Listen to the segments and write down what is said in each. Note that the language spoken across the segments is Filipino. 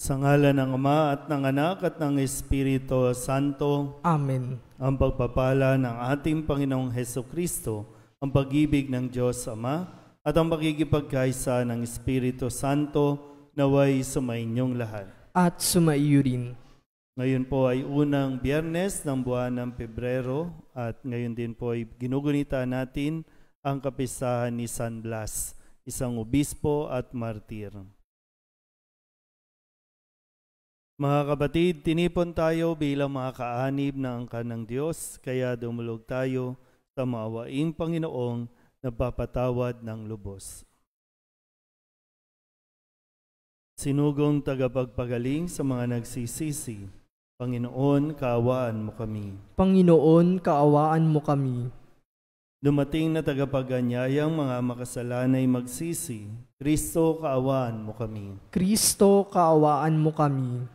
Sa ngalan ng Ama at ng Anak at ng Espiritu Santo. Amen. Ang pagpapala ng ating Panginoong Hesukristo, ang pag-ibig ng Diyos Ama, at ang pakikipagkaisa ng Espiritu Santo naway sumainyong lahat. At sumaiyo rin. Ngayon po ay unang Biyernes ng buwan ng Pebrero at ngayon din po ay ginugunita natin ang kapistahan ni San Blas, isang obispo at martir. Mga kapatid, tinipon tayo bilang mga kaanib ng angkan ng Diyos, kaya dumulog tayo sa maawaing Panginoong nagpapatawad ng lubos. Sinugong tagapagpagaling sa mga nagsisisi, Panginoon, kaawaan mo kami. Panginoon, kaawaan mo kami. Dumating na tagapaganyayang mga makasalanay magsisi, Kristo, kaawaan mo kami. Kristo, kaawaan mo kami.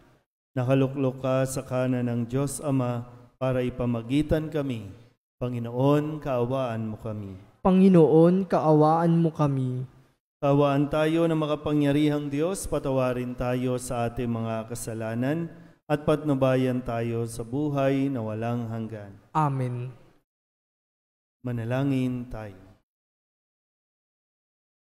Nakaluklok ka sa kanan ng Diyos Ama para ipamagitan kami. Panginoon, kaawaan mo kami. Panginoon, kaawaan mo kami. Kaawaan tayo na makapangyarihang Diyos, patawarin tayo sa ating mga kasalanan at patnubayan tayo sa buhay na walang hanggan. Amen. Manalangin tayo.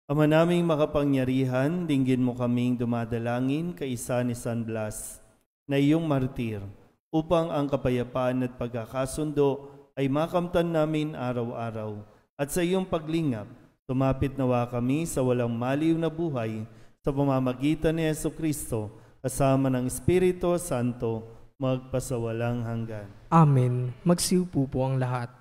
Ama naming makapangyarihan, dinggin mo kaming dumadalangin kaisa ni San Blas na iyong martir, upang ang kapayapaan at pagkakasundo ay makamtan namin araw-araw. At sa iyong paglingap, tumapit nawa kami sa walang maliw na buhay sa pamamagitan ni Hesukristo, kasama ng Espiritu Santo, magpasawalang hanggan. Amen. Magsiupo po ang lahat.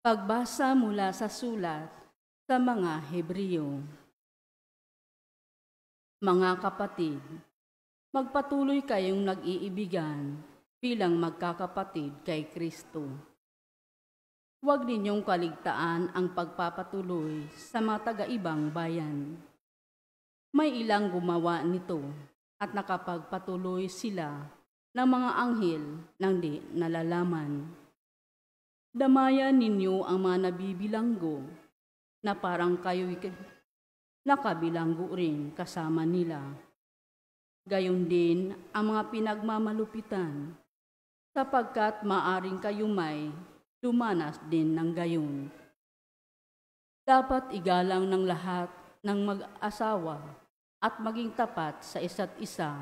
Pagbasa mula sa sulat sa mga Hebreo. Mga kapatid, magpatuloy kayong nag-iibigan bilang magkakapatid kay Kristo. Huwag ninyong kaligtaan ang pagpapatuloy sa mga taga-ibang bayan. May ilang gumawa nito at nakapagpatuloy sila ng mga anghel nang di nalalaman. Damayan ninyo ang mga nabibilanggo na parang kayo'y nakabilanggo rin kasama nila. Gayon din ang mga pinagmamalupitan, sapagkat maaring kayo may dumanas din ng gayon. Dapat igalang ng lahat ng mag-asawa at maging tapat sa isa't isa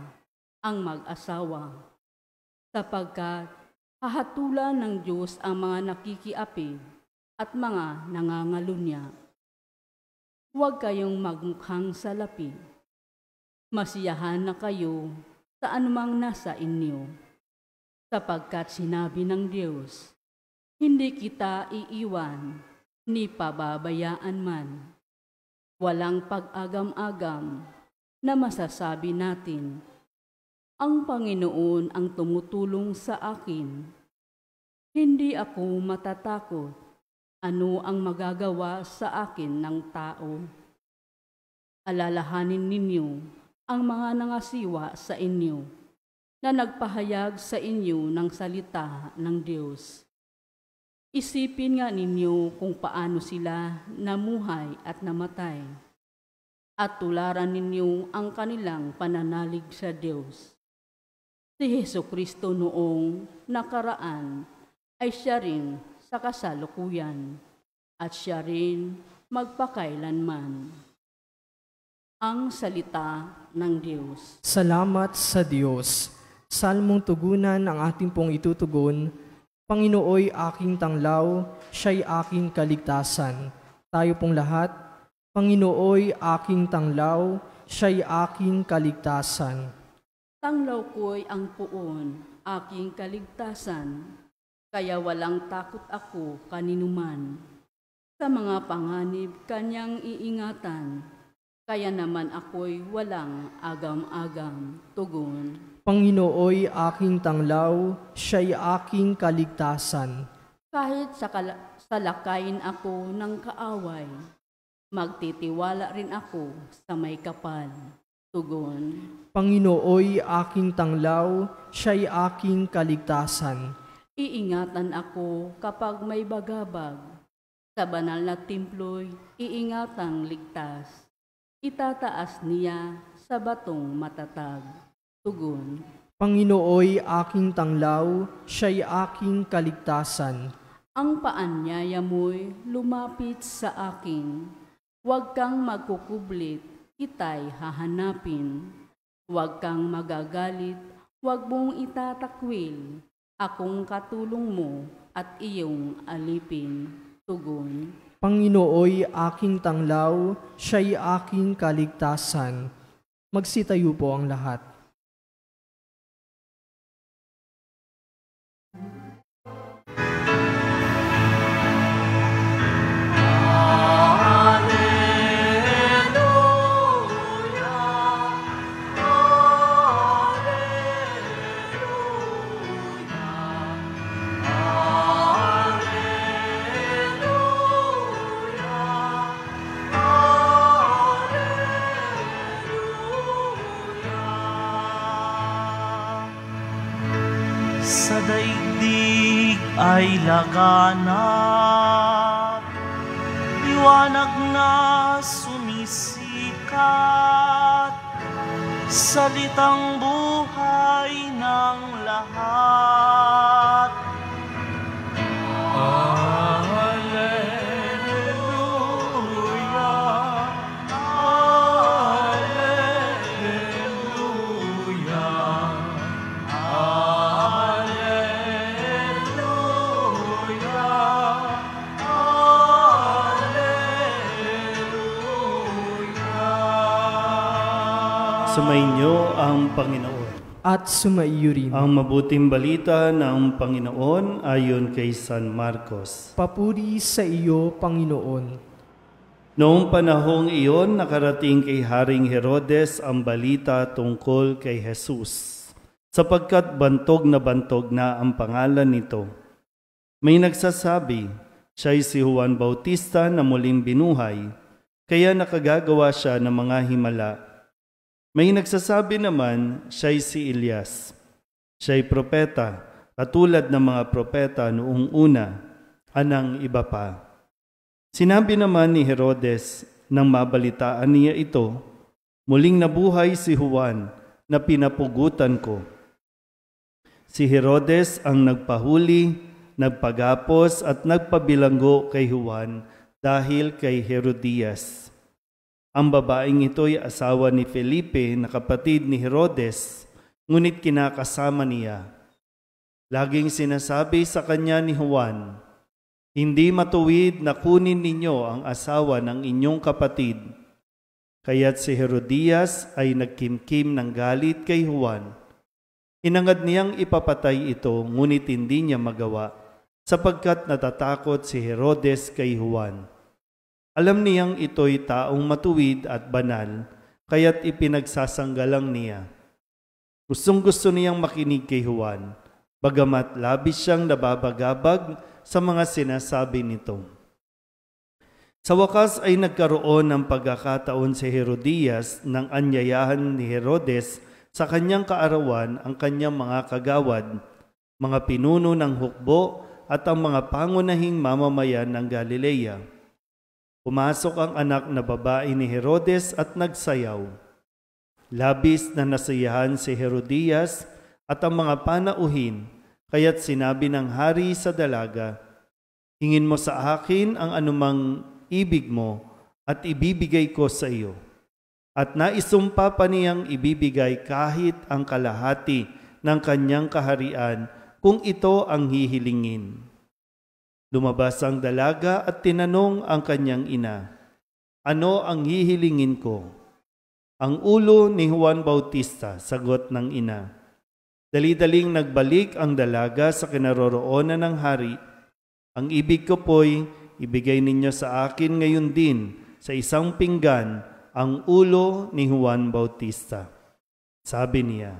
ang mag-asawa, sapagkat hahatulan ng Diyos ang mga nakikiapid at mga nangangalunya. Huwag kayong magmukhang salapi. Masiyahan na kayo sa anumang nasa inyo, sapagkat sinabi ng Diyos, hindi kita iiwan ni pababayaan man. Walang pag-agam-agam na masasabi natin, ang Panginoon ang tumutulong sa akin. Hindi ako matatakot. Ano ang magagawa sa akin ng tao? Alalahanin ninyo ang mga nangasiwa sa inyo na nagpahayag sa inyo ng salita ng Diyos. Isipin nga ninyo kung paano sila namuhay at namatay, at tularan ninyo ang kanilang pananalig sa Diyos. Si Hesukristo noong nakaraan ay siya rin sa kasalukuyan at siya rin magpakailanman. Ang salita ng Diyos. Salamat sa Diyos. Salmong tugunan ang ating pong itutugon. Panginooy aking tanglaw, siya'y aking kaligtasan. Tayo pong lahat, Panginooy aking tanglaw, siya'y aking kaligtasan. Tanglaw ko'y ang puon, aking kaligtasan, kaya walang takot ako kaninuman. Sa mga panganib kanyang iingatan, kaya naman ako'y walang agam-agam. Tugon. Panginooy aking tanglaw, siya'y aking kaligtasan. Kahit salakayin ako ng kaaway, magtitiwala rin ako sa may kapal. Tugon. Panginooy aking tanglaw, siya'y aking kaligtasan. Iingatan ako kapag may bagabag. Sa banal na templo'y iingatang ligtas. Itataas niya sa batong matatag. Tugon. Panginooy aking tanglaw, siya'y aking kaligtasan. Ang paanyaya mo'y lumapit sa akin. Huwag kang magkukublit, ita'y hahanapin. Huwag kang magagalit, huwag mong itatakwil. Akong katulong mo at iyong alipin. Tugon. Panginooy aking tanglaw, siya'y aking kaligtasan. Magsitayo po ang lahat. Sa daigdig ay laganap, liwanag na sumisikat, salitang buhay ng lahat. Sumainyo ang Panginoon. At sumaiyo rin. Ang mabuting balita ng Panginoon ayon kay San Marcos. Papuri sa iyo, Panginoon. Noong panahong iyon, nakarating kay Haring Herodes ang balita tungkol kay Jesus, sapagkat bantog na ang pangalan nito. May nagsasabi, siya'y si Juan Bautista na muling binuhay, kaya nakagagawa siya ng mga himala. May nagsasabi naman, siya'y si Elias. Siya'y propeta, katulad ng mga propeta noong una, anang iba pa. Sinabi naman ni Herodes, nang mabalitaan niya ito, muling nabuhay si Juan na pinapugutan ko. Si Herodes ang nagpahuli, nagpagapos at nagpabilanggo kay Juan dahil kay Herodias. Ang babaeng ito'y asawa ni Felipe na kapatid ni Herodes, ngunit kinakasama niya. Laging sinasabi sa kanya ni Juan, hindi matuwid na kunin ninyo ang asawa ng inyong kapatid. Kaya't si Herodias ay nagkimkim ng galit kay Juan. Inangad niyang ipapatay ito, ngunit hindi niya magawa, sapagkat natatakot si Herodes kay Juan. Alam niyang ito'y taong matuwid at banal, kaya't ipinagsasanggalang niya. Gustong-gusto niyang makinig kay Juan, bagamat labis siyang nababagabag sa mga sinasabi nito. Sa wakas ay nagkaroon ng pagkakataon si Herodias nang anyayahan ni Herodes sa kanyang kaarawan ang kanyang mga kagawad, mga pinuno ng hukbo at ang mga pangunahing mamamayan ng Galilea. Pumasok ang anak na babae ni Herodes at nagsayaw. Labis na nasiyahan si Herodias at ang mga panauhin, kaya't sinabi ng hari sa dalaga, hingin mo sa akin ang anumang ibig mo at ibibigay ko sa iyo. At naisumpa pa niyang ibibigay kahit ang kalahati ng kanyang kaharian kung ito ang hihilingin. Lumabas ang dalaga at tinanong ang kanyang ina, ano ang hihilingin ko? Ang ulo ni Juan Bautista, sagot ng ina. Dali-daling nagbalik ang dalaga sa kinaroroonan ng hari. Ang ibig ko po'y ibigay ninyo sa akin ngayon din sa isang pinggan ang ulo ni Juan Bautista. Sabi niya,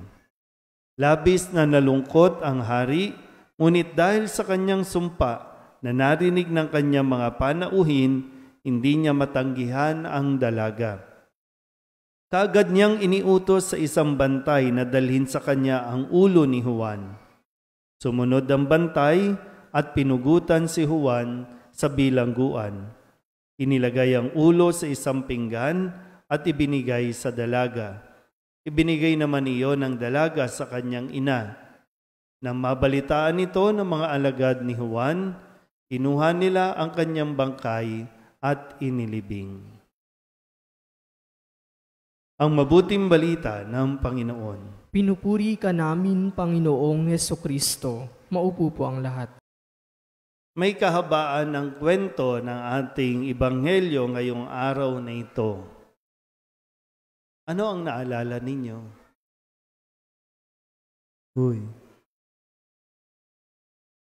labis na nalungkot ang hari, ngunit dahil sa kanyang sumpa na narinig ng kanyang mga panauhin, hindi niya matanggihan ang dalaga. Kaagad niyang iniutos sa isang bantay na dalhin sa kanya ang ulo ni Juan. Sumunod ang bantay at pinugutan si Juan sa bilangguan. Inilagay ang ulo sa isang pinggan at ibinigay sa dalaga. Ibinigay naman iyon ng dalaga sa kanyang ina. Nang mabalitaan ito ng mga alagad ni Juan, kinuha nila ang kanyang bangkay at inilibing. Ang mabuting balita ng Panginoon. Pinupuri ka namin, Panginoong Hesukristo. Maupo po ang lahat. May kahabaan ng kwento ng ating Ebanghelyo ngayong araw na ito. Ano ang naalala ninyo? Uy.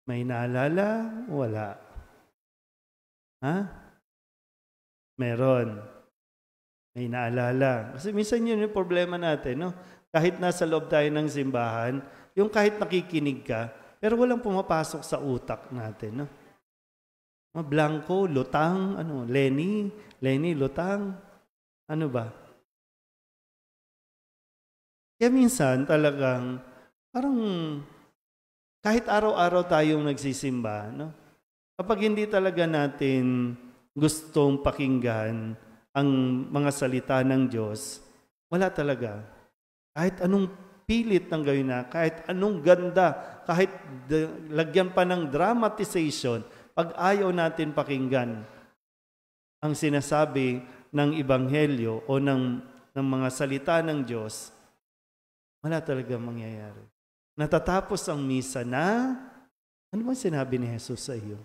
May naalala? Wala. Ha? Meron. May naalala. Kasi minsan yun yung problema natin, no? Kahit nasa loob tayo ng simbahan, yung kahit nakikinig ka, pero walang pumapasok sa utak natin, no? Blanco, lutang, Lenny, lutang, ano ba? Kaya minsan talagang, parang kahit araw-araw tayong nagsisimba, no? Kapag hindi talaga natin gustong pakinggan ang mga salita ng Diyos, wala talaga. Kahit anong pilit ng gawin na, kahit anong ganda, kahit lagyan pa ng dramatization, pag ayaw natin pakinggan ang sinasabi ng Ebanghelyo o ng mga salita ng Diyos, wala talaga mangyayari. Natatapos ang misa na, ano ba sinabi ni Jesus sa iyo?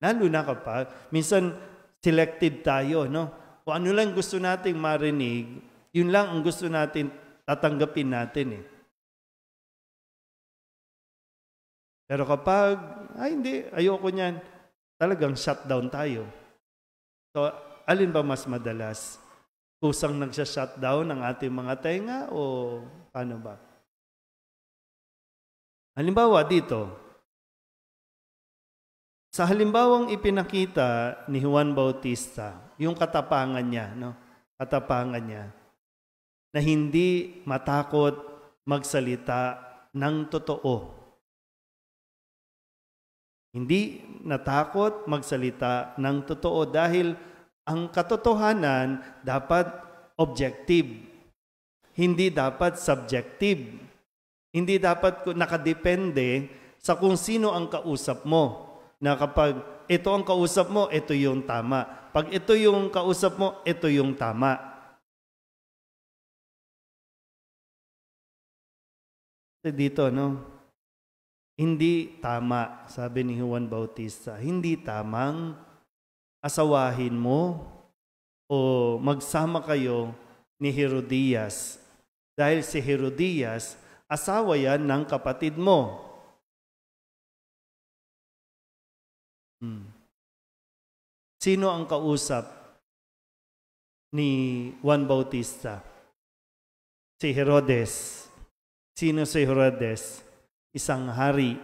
Lalo na kapag, minsan, selective tayo, no? Kung ano lang gusto nating marinig, yun lang ang gusto natin, tatanggapin natin eh. Pero kapag, hindi, ayoko niyan, talagang shutdown tayo. So, alin ba mas madalas? Kusang nagsha-shutdown ang ating mga tenga o paano ba? Halimbawa dito, sa halimbawang ipinakita ni Juan Bautista, yung katapangan niya, no? Katapangan niya, na hindi matakot magsalita ng totoo. Hindi natakot magsalita ng totoo dahil ang katotohanan dapat objective. Hindi dapat subjective. Hindi dapat nakadepende sa kung sino ang kausap mo. Na kapag ito ang kausap mo, ito yung tama. Pag ito yung kausap mo, ito yung tama. Dito, no? Hindi tama, sabi ni Juan Bautista, hindi tamang asawahin mo o magsama kayo ni Herodias. Dahil si Herodias, asawa yan ng kapatid mo. Sino ang kausap ni Juan Bautista? Si Herodes. Sino si Herodes? Isang hari.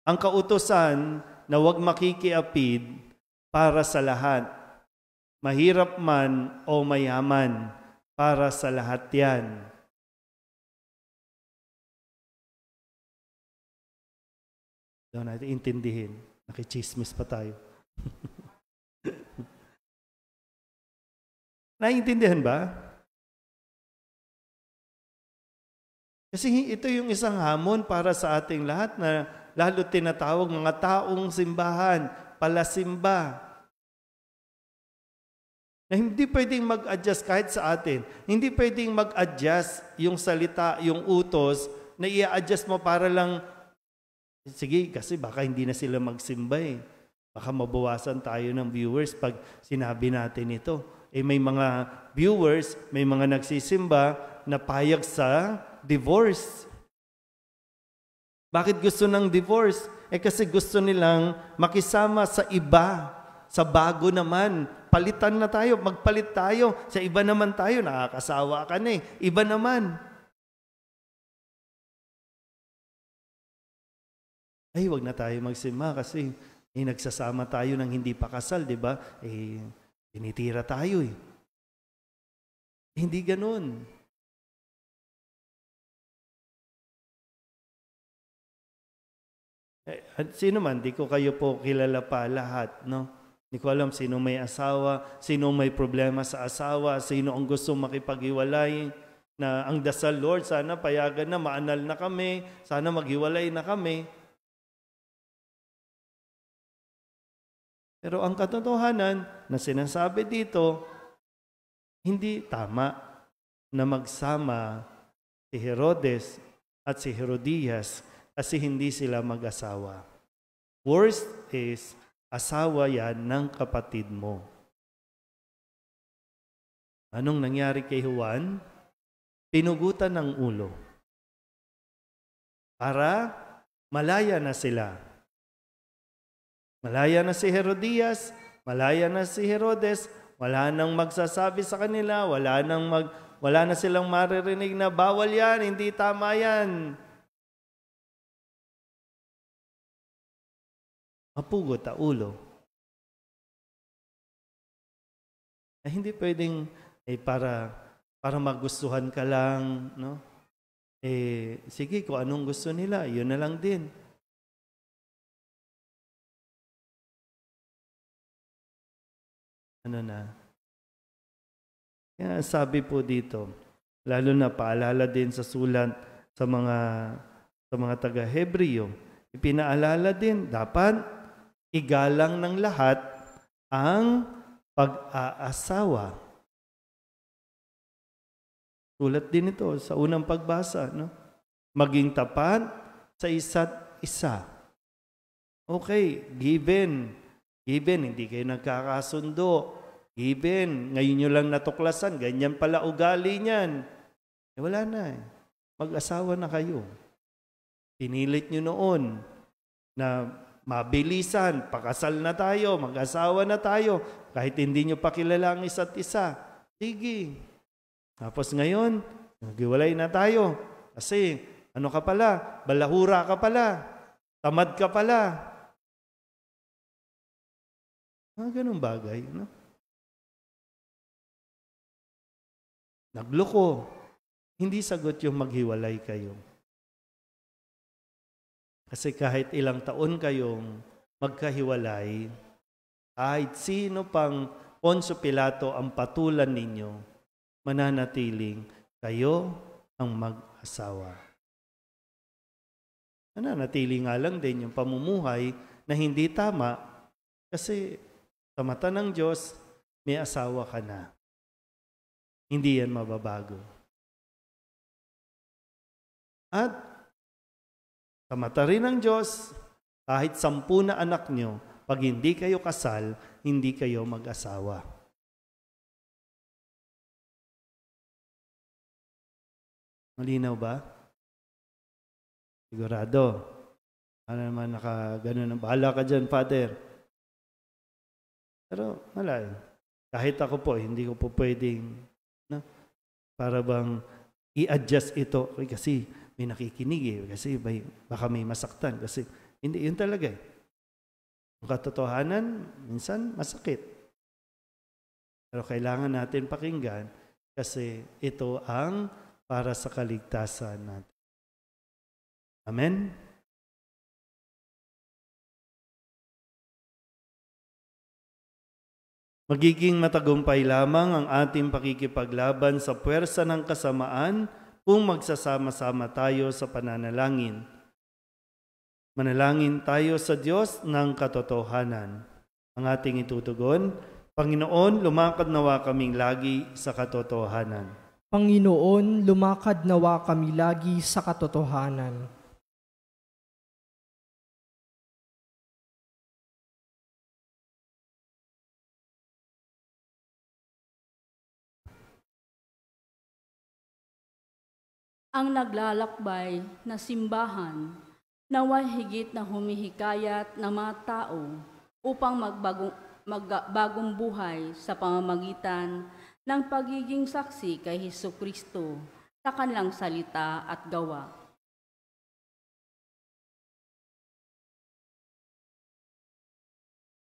Ang kautusan na huwag makikiapid para sa lahat. Mahirap man o mayaman, para sa lahat yan. Doon natin intindihin. Nakichismis pa tayo. Naiintindihan ba? Kasi ito yung isang hamon para sa ating lahat na lalo tinatawag mga taong simbahan, palasimba. Na hindi pwedeng mag-adjust kahit sa atin. Hindi pwedeng mag-adjust yung salita, yung utos, na i-adjust mo para lang, sige, kasi baka hindi na sila magsimba eh. Baka mabawasan tayo ng viewers pag sinabi natin ito. May mga viewers, may mga nagsisimba na payag sa divorce. Bakit gusto ng divorce? Kasi gusto nilang makisama sa iba, sa bago naman. Palitan na tayo, magpalit tayo. Sa iba naman tayo, nakakasawa ka na eh. Iba naman. Ay, wag na tayo magsimba kasi nagsasama tayo ng hindi pa kasal, di ba? tinitira tayo eh. Hindi ganun. At sino man, di ko kayo po kilala pa lahat, no? Di ko alam sino may asawa, sino may problema sa asawa, sino ang gusto makipaghiwalay, na ang dasal, Lord, sana payagan na, maanal na kami, sana maghiwalay na kami. Pero ang katotohanan na sinasabi dito, hindi tama na magsama si Herodes at si Herodias kasi hindi sila mag-asawa. Worst is, asawa yan ng kapatid mo. Anong nangyari kay Juan? Pinugutan ng ulo para malaya na sila. Malaya na si Herodias, malaya na si Herodes, wala nang magsasabi sa kanila, wala na silang maririnig na bawal yan, hindi tama yan. Mapugot ang ulo. Hindi pwedeng para magustuhan ka lang, no? Sige, kung anong gusto nila, yun na lang din. Ano na? Kaya sabi po dito, lalo na paalala din sa sulat sa mga taga-Hebreo, ipinaalala din, dapat igalang ng lahat ang pag-aasawa. Sulat din ito sa unang pagbasa, no? Maging tapat sa isa't isa. Okay, given, hindi kayo nagkakasundo. Given, ngayon nyo lang natuklasan, ganyan pala ugali niyan. Wala na eh. Mag-asawa na kayo. Pinilit nyo noon na mabilisan, pakasal na tayo, mag-asawa na tayo, kahit hindi nyo pa kilala ang isa't isa. Sige. Tapos ngayon, naghiwalay na tayo. Kasi, ano ka pala? Balahura ka pala. Tamad ka pala. Ganun bagay, no? Nagloko. Hindi sagot yung maghiwalay kayo. Kasi kahit ilang taon kayong magkahiwalay, kahit sino pang Poncio Pilato ang patulan ninyo, mananatiling kayo ang mag-asawa. Mananatiling nga lang din yung pamumuhay na hindi tama kasi sa mata ng Diyos, may asawa ka na. Hindi yan mababago. At sa mata rin ng Diyos, kahit 10 na anak nyo, pag hindi kayo kasal, hindi kayo mag-asawa. Malinaw ba? Sigurado. Ano naman nakaganon. Bahala ka dyan, Father. Pero wala eh. Kahit ako po, hindi ko po pwedeng para bang i-adjust ito. Kasi may nakikinig eh. Kasi baka may masaktan. Kasi hindi, yun talaga eh. Ang katotohanan, minsan masakit. Pero kailangan natin pakinggan kasi ito ang para sa kaligtasan natin. Amen? Magiging matagumpay lamang ang ating pakikipaglaban sa puwersa ng kasamaan kung magsasama-sama tayo sa pananalangin. Manalangin tayo sa Diyos ng katotohanan. Ang ating itutugon, Panginoon, lumakad nawa kaming lagi sa katotohanan. Panginoon, lumakad nawa kami lagi sa katotohanan. Ang naglalakbay na simbahan, nawa higit na humihikayat ng mga tao upang magbagong buhay sa pamamagitan ng pagiging saksi kay Hesukristo sa kanilang salita at gawa.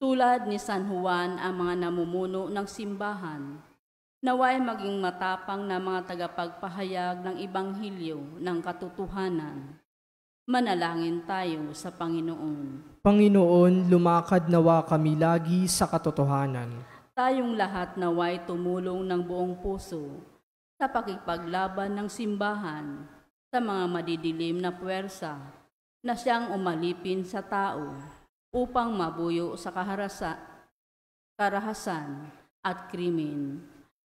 Tulad ni San Juan ang mga namumuno ng simbahan, naway maging matapang na mga tagapagpahayag ng Ibanghilyo ng katotohanan. Manalangin tayo sa Panginoon. Panginoon, lumakad nawa kami lagi sa katotohanan. Tayong lahat naway tumulong ng buong puso sa pakikipaglaban ng simbahan sa mga madidilim na puwersa na siyang umalipin sa tao upang mabuyo sa karahasan at krimen.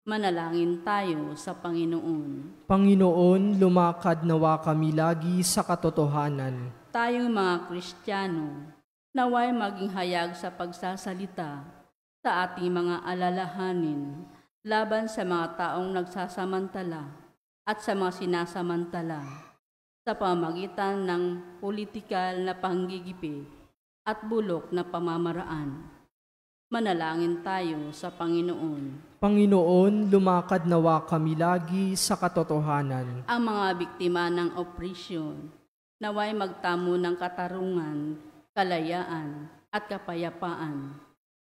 Manalangin tayo sa Panginoon. Panginoon, lumakad nawa kami lagi sa katotohanan. Tayong mga Kristiyano, naway maging hayag sa pagsasalita sa ating mga alalahanin laban sa mga taong nagsasamantala at sa mga sinasamantala sa pamamagitan ng politikal na panggigipit at bulok na pamamaraan. Manalangin tayo sa Panginoon. Panginoon, lumakad nawa kami lagi sa katotohanan. Ang mga biktima ng opresyon, naway magtamo ng katarungan, kalayaan at kapayapaan.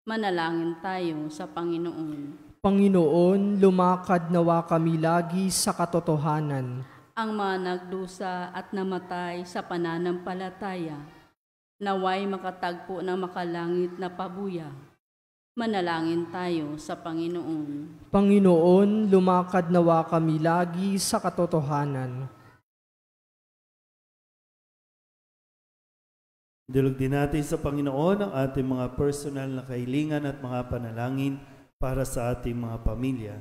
Manalangin tayo sa Panginoon. Panginoon, lumakad nawa kami lagi sa katotohanan. Ang mga nagdusa at namatay sa pananampalataya, naway makatagpo ng makalangit na pabuya. Manalangin tayo sa Panginoon. Panginoon, lumakad nawa kami lagi sa katotohanan. Dilog din natin sa Panginoon ang ating mga personal na kahilingan at mga panalangin para sa ating mga pamilya.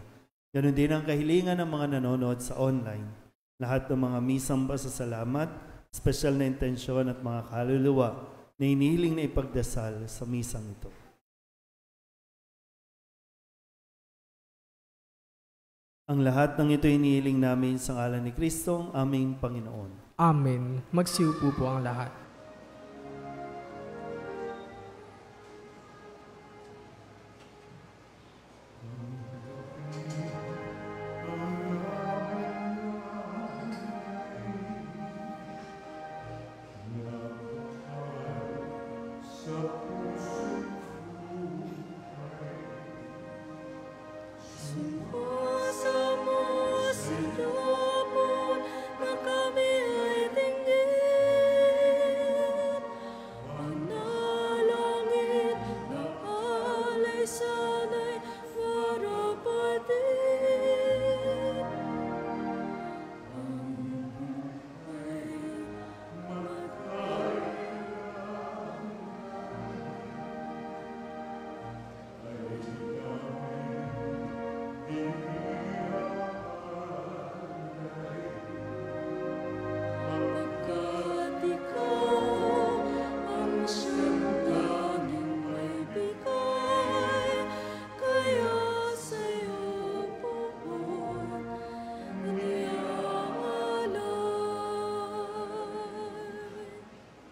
Ganon din ang kahilingan ng mga nanonood sa online. Lahat ng mga misang pasasalamat, espesyal na intensyon at mga kaluluwa na inihiling na ipagdasal sa misang ito. Ang lahat ng ito inihiling namin sa ngalan ni Kristo, ang aming Panginoon. Amen. Magsiupo po ang lahat.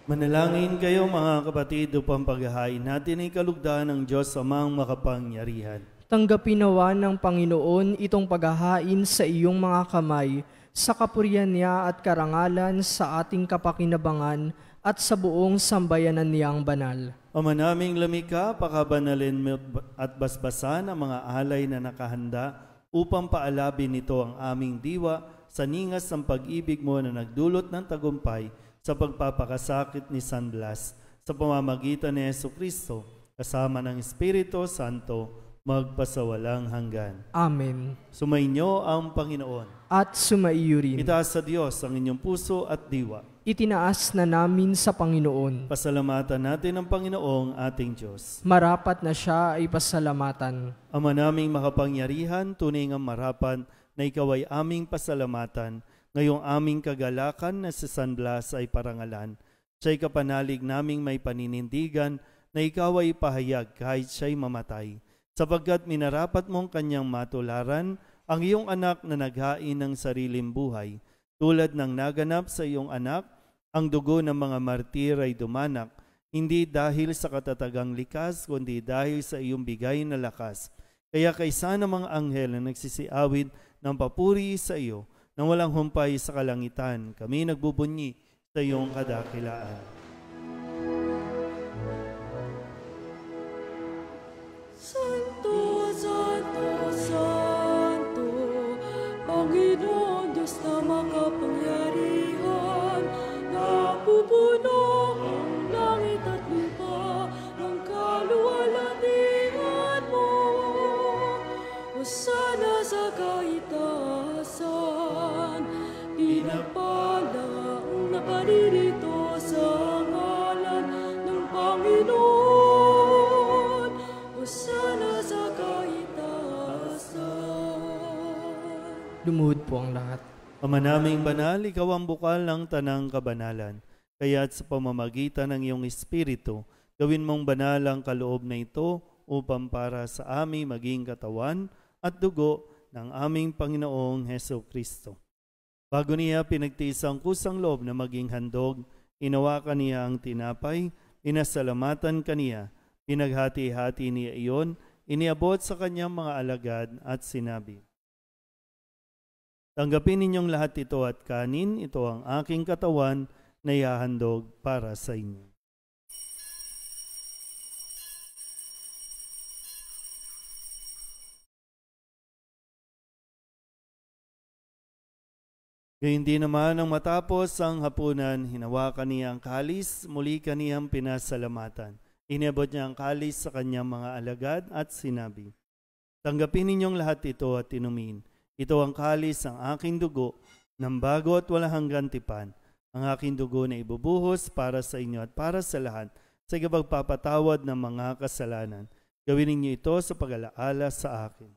Manalangin kayo mga kapatid upang paghahain natin ay kalugdan ng Diyos Amang makapangyarihan. Tanggapin nawa ng Panginoon itong paghahain sa iyong mga kamay, sa kapurihan niya at karangalan sa ating kapakinabangan at sa buong sambayanan niyang banal. Ama naming lumikha, pakabanalin at basbasan ang mga alay na nakahanda upang paalabin nito ang aming diwa sa ningas ng pag-ibig mo na nagdulot ng tagumpay sa pagpapakasakit ni San Blas, sa pamamagitan ni Jesucristo, kasama ng Espiritu Santo, magpasawalang hanggan. Amen. Sumainyo ang Panginoon. At sumaiyo rin. Itaas sa Diyos ang inyong puso at diwa. Itinaas na namin sa Panginoon. Pasalamatan natin ang Panginoong ating Diyos. Marapat na siya ay pasalamatan. Ama naming makapangyarihan, tunay ngang marapan na ikaw ay aming pasalamatan. Ngayong aming kagalakan na si San Blas ay parangalan. Siya'y kapanalig naming may paninindigan na ikaw ay pahayag kahit siya'y mamatay. Sapagkat minarapat mong kanyang matularan ang iyong anak na naghain ng sariling buhay. Tulad ng naganap sa iyong anak, ang dugo ng mga martir ay dumanak, hindi dahil sa katatagang likas, kundi dahil sa iyong bigay na lakas. Kaya kaysa ng mga anghel na nagsisiawid ng papuri sa iyo, nang walang humpay sa kalangitan, kami nagbubunyi sa iyong kadakilaan. Hosana sa kaitaasan, pinagpala ang nakaririto sa ngalan ng Panginoon. Hosana sa kaitaasan. Lumuhod po ang lahat. Ama naming banal, ikaw ang bukal ng tanang kabanalan. Kaya't sa pamamagitan ng iyong Espiritu, gawin mong banal ang kaloob na ito upang para sa aming maging katawan at dugo ng aming Panginoong Heso Kristo. Bago niya pinagtiis ang kusang loob na maging handog, inawakan niya ang tinapay, inasalamatan kaniya, pinaghati-hati niya iyon, iniabot sa kanyang mga alagad at sinabi, "Tanggapin ninyong lahat ito at kanin, ito ang aking katawan na ihahandog para sa inyo." Gayun din naman nang matapos ang hapunan, hinawakan niya ang kalis, muli kaniyang pinasalamatan. Iniabot niya ang kalis sa kanyang mga alagad at sinabi, "Tanggapin ninyong lahat ito at inumin. Ito ang kalis ng aking dugo, ng bago at walang hanggang tipan. Ang aking dugo na ibubuhos para sa inyo at para sa lahat sa ikapagpapatawad ng mga kasalanan. Gawin ninyo ito sa pag-alaala sa akin."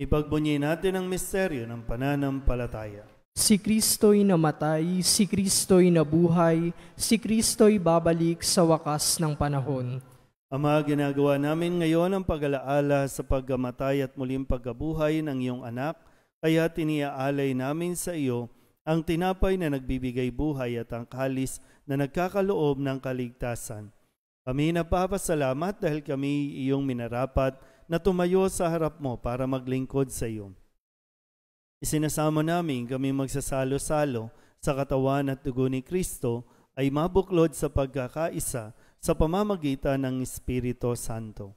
Ipagbunyi natin ang misteryo ng pananampalataya. Si Kristo'y namatay, si Kristo'y nabuhay, si Kristo'y babalik sa wakas ng panahon. Ama, ginagawa namin ngayon ang pag-alaala sa pagkamatay at muling pagkabuhay ng iyong anak, kaya tiniaalay namin sa iyo ang tinapay na nagbibigay buhay at ang kalis na nagkakaloob ng kaligtasan. Kami napapasalamat dahil kami iyong minarapat na tumayo sa harap mo para maglingkod sa iyo. Isinasama namin kami magsasalo-salo sa katawan at dugo ni Kristo ay mabuklod sa pagkakaisa sa pamamagitan ng Espiritu Santo.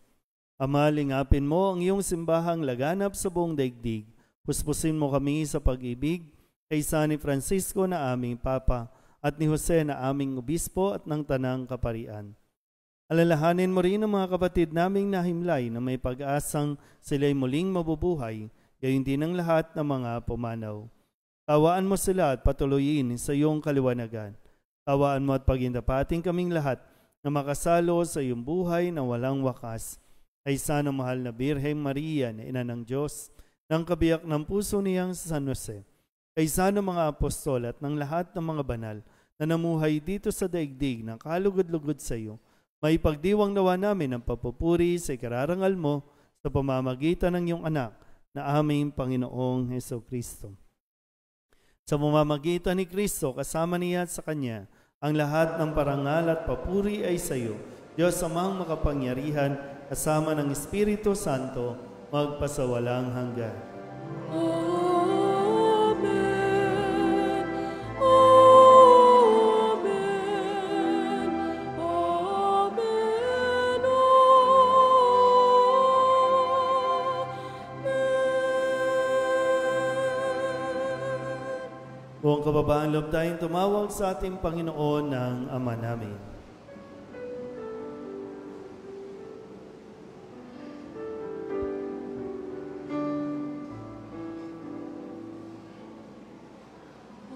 Ama, lingapin mo ang iyong simbahang laganap sa buong daigdig. Puspusin mo kami sa pag-ibig kay San Francisco na aming Papa at ni Jose na aming Obispo at ng Tanang Kaparian. Alalahanin mo rin ang mga kapatid naming nahimlay na may pag-asang sila'y muling mabubuhay, gayon din ang lahat ng mga pumanaw. Tawaan mo sila at patuloyin sa iyong kaliwanagan. Tawaan mo at pagindapating kaming lahat na makasalo sa iyong buhay na walang wakas. Ay sana mahal na Birheng Maria na Ina ng Diyos, ng kabiyak ng puso niyang sa San Jose. Ay sana mga apostol at ng lahat ng mga banal na namuhay dito sa daigdig ng kalugod-lugod sa iyo, may pagdiwang nawa namin ang papupuri sa ikararangal mo sa pamamagitan ng iyong anak na aming Panginoong Heso Kristo. Sa pamamagitan ni Kristo, kasama niya at sa Kanya, ang lahat ng parangal at papuri ay sa iyo, Diyos Amang makapangyarihan, kasama ng Espiritu Santo, magpasawalang hanggan. Buong kababaan loob tayong tumawag sa ating Panginoon ng Ama namin.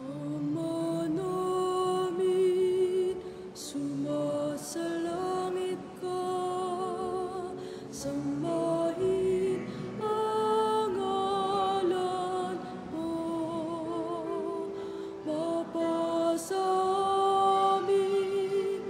Ama namin, sumasalangit ka, sambahin ang ngalan mo. Mapasa amin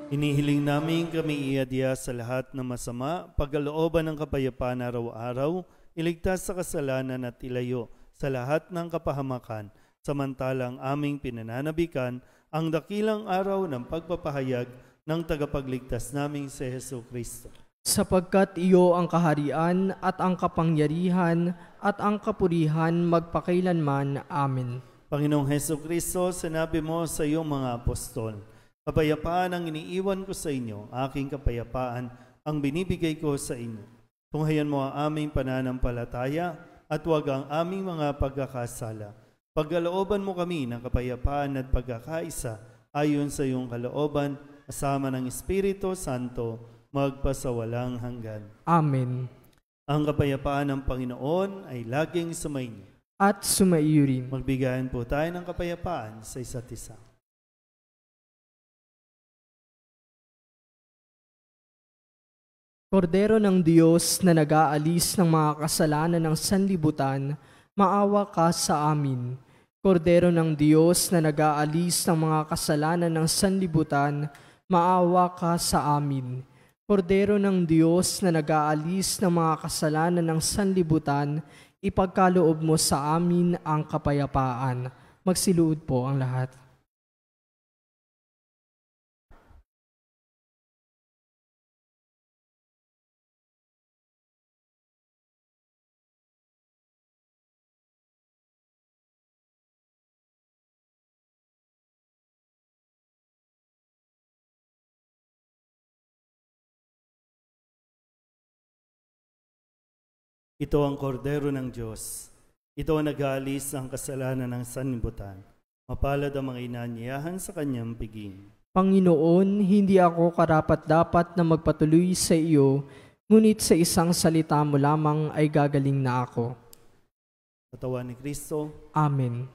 Inihiling namin kami iadya sa lahat ng masama, pagkalooban ng kapayapaan araw-araw, iligtas sa kasalanan at ilayo sa lahat ng kapahamakan, samantalang aming pinananabikan ang dakilang araw ng pagpapahayag ng tagapagligtas naming si Hesus Kristo. Sapagkat iyo ang kaharian at ang kapangyarihan at ang kapurihan magpakailanman. Amen. Panginoong Hesus Kristo, sinabi mo sa iyong mga apostol, kapayapaan ang iniiwan ko sa inyo, aking kapayapaan ang binibigay ko sa inyo. Tunghayan mo ang aming pananampalataya at huwag ang aming mga pagkakasala. Pagkalooban mo kami ng kapayapaan at pagkakaisa ayon sa iyong kalooban, kasama ng Espiritu Santo, magpasawalang hanggan. Amen. Ang kapayapaan ng Panginoon ay laging sumainyo. At sumaiyo rin. Magbigayan po tayo ng kapayapaan sa isa't isa. Kordero ng Diyos na nag-aalis ng mga kasalanan ng sanlibutan, maawa ka sa amin. Kordero ng Diyos na nag-aalis ng mga kasalanan ng sanlibutan, maawa ka sa amin. Kordero ng Diyos na nag-aalis ng mga kasalanan ng sanlibutan, ipagkaloob mo sa amin ang kapayapaan. Magsiluod po ang lahat. Ito ang kordero ng Diyos. Ito ang nag-aalis ng kasalanan ng sanlibutan. Mapalad ang mga inanyayahan sa kanyang piging. Panginoon, hindi ako karapat-dapat na magpatuloy sa iyo, ngunit sa isang salita mo lamang ay gagaling na ako. Katawan ni Kristo. Amen.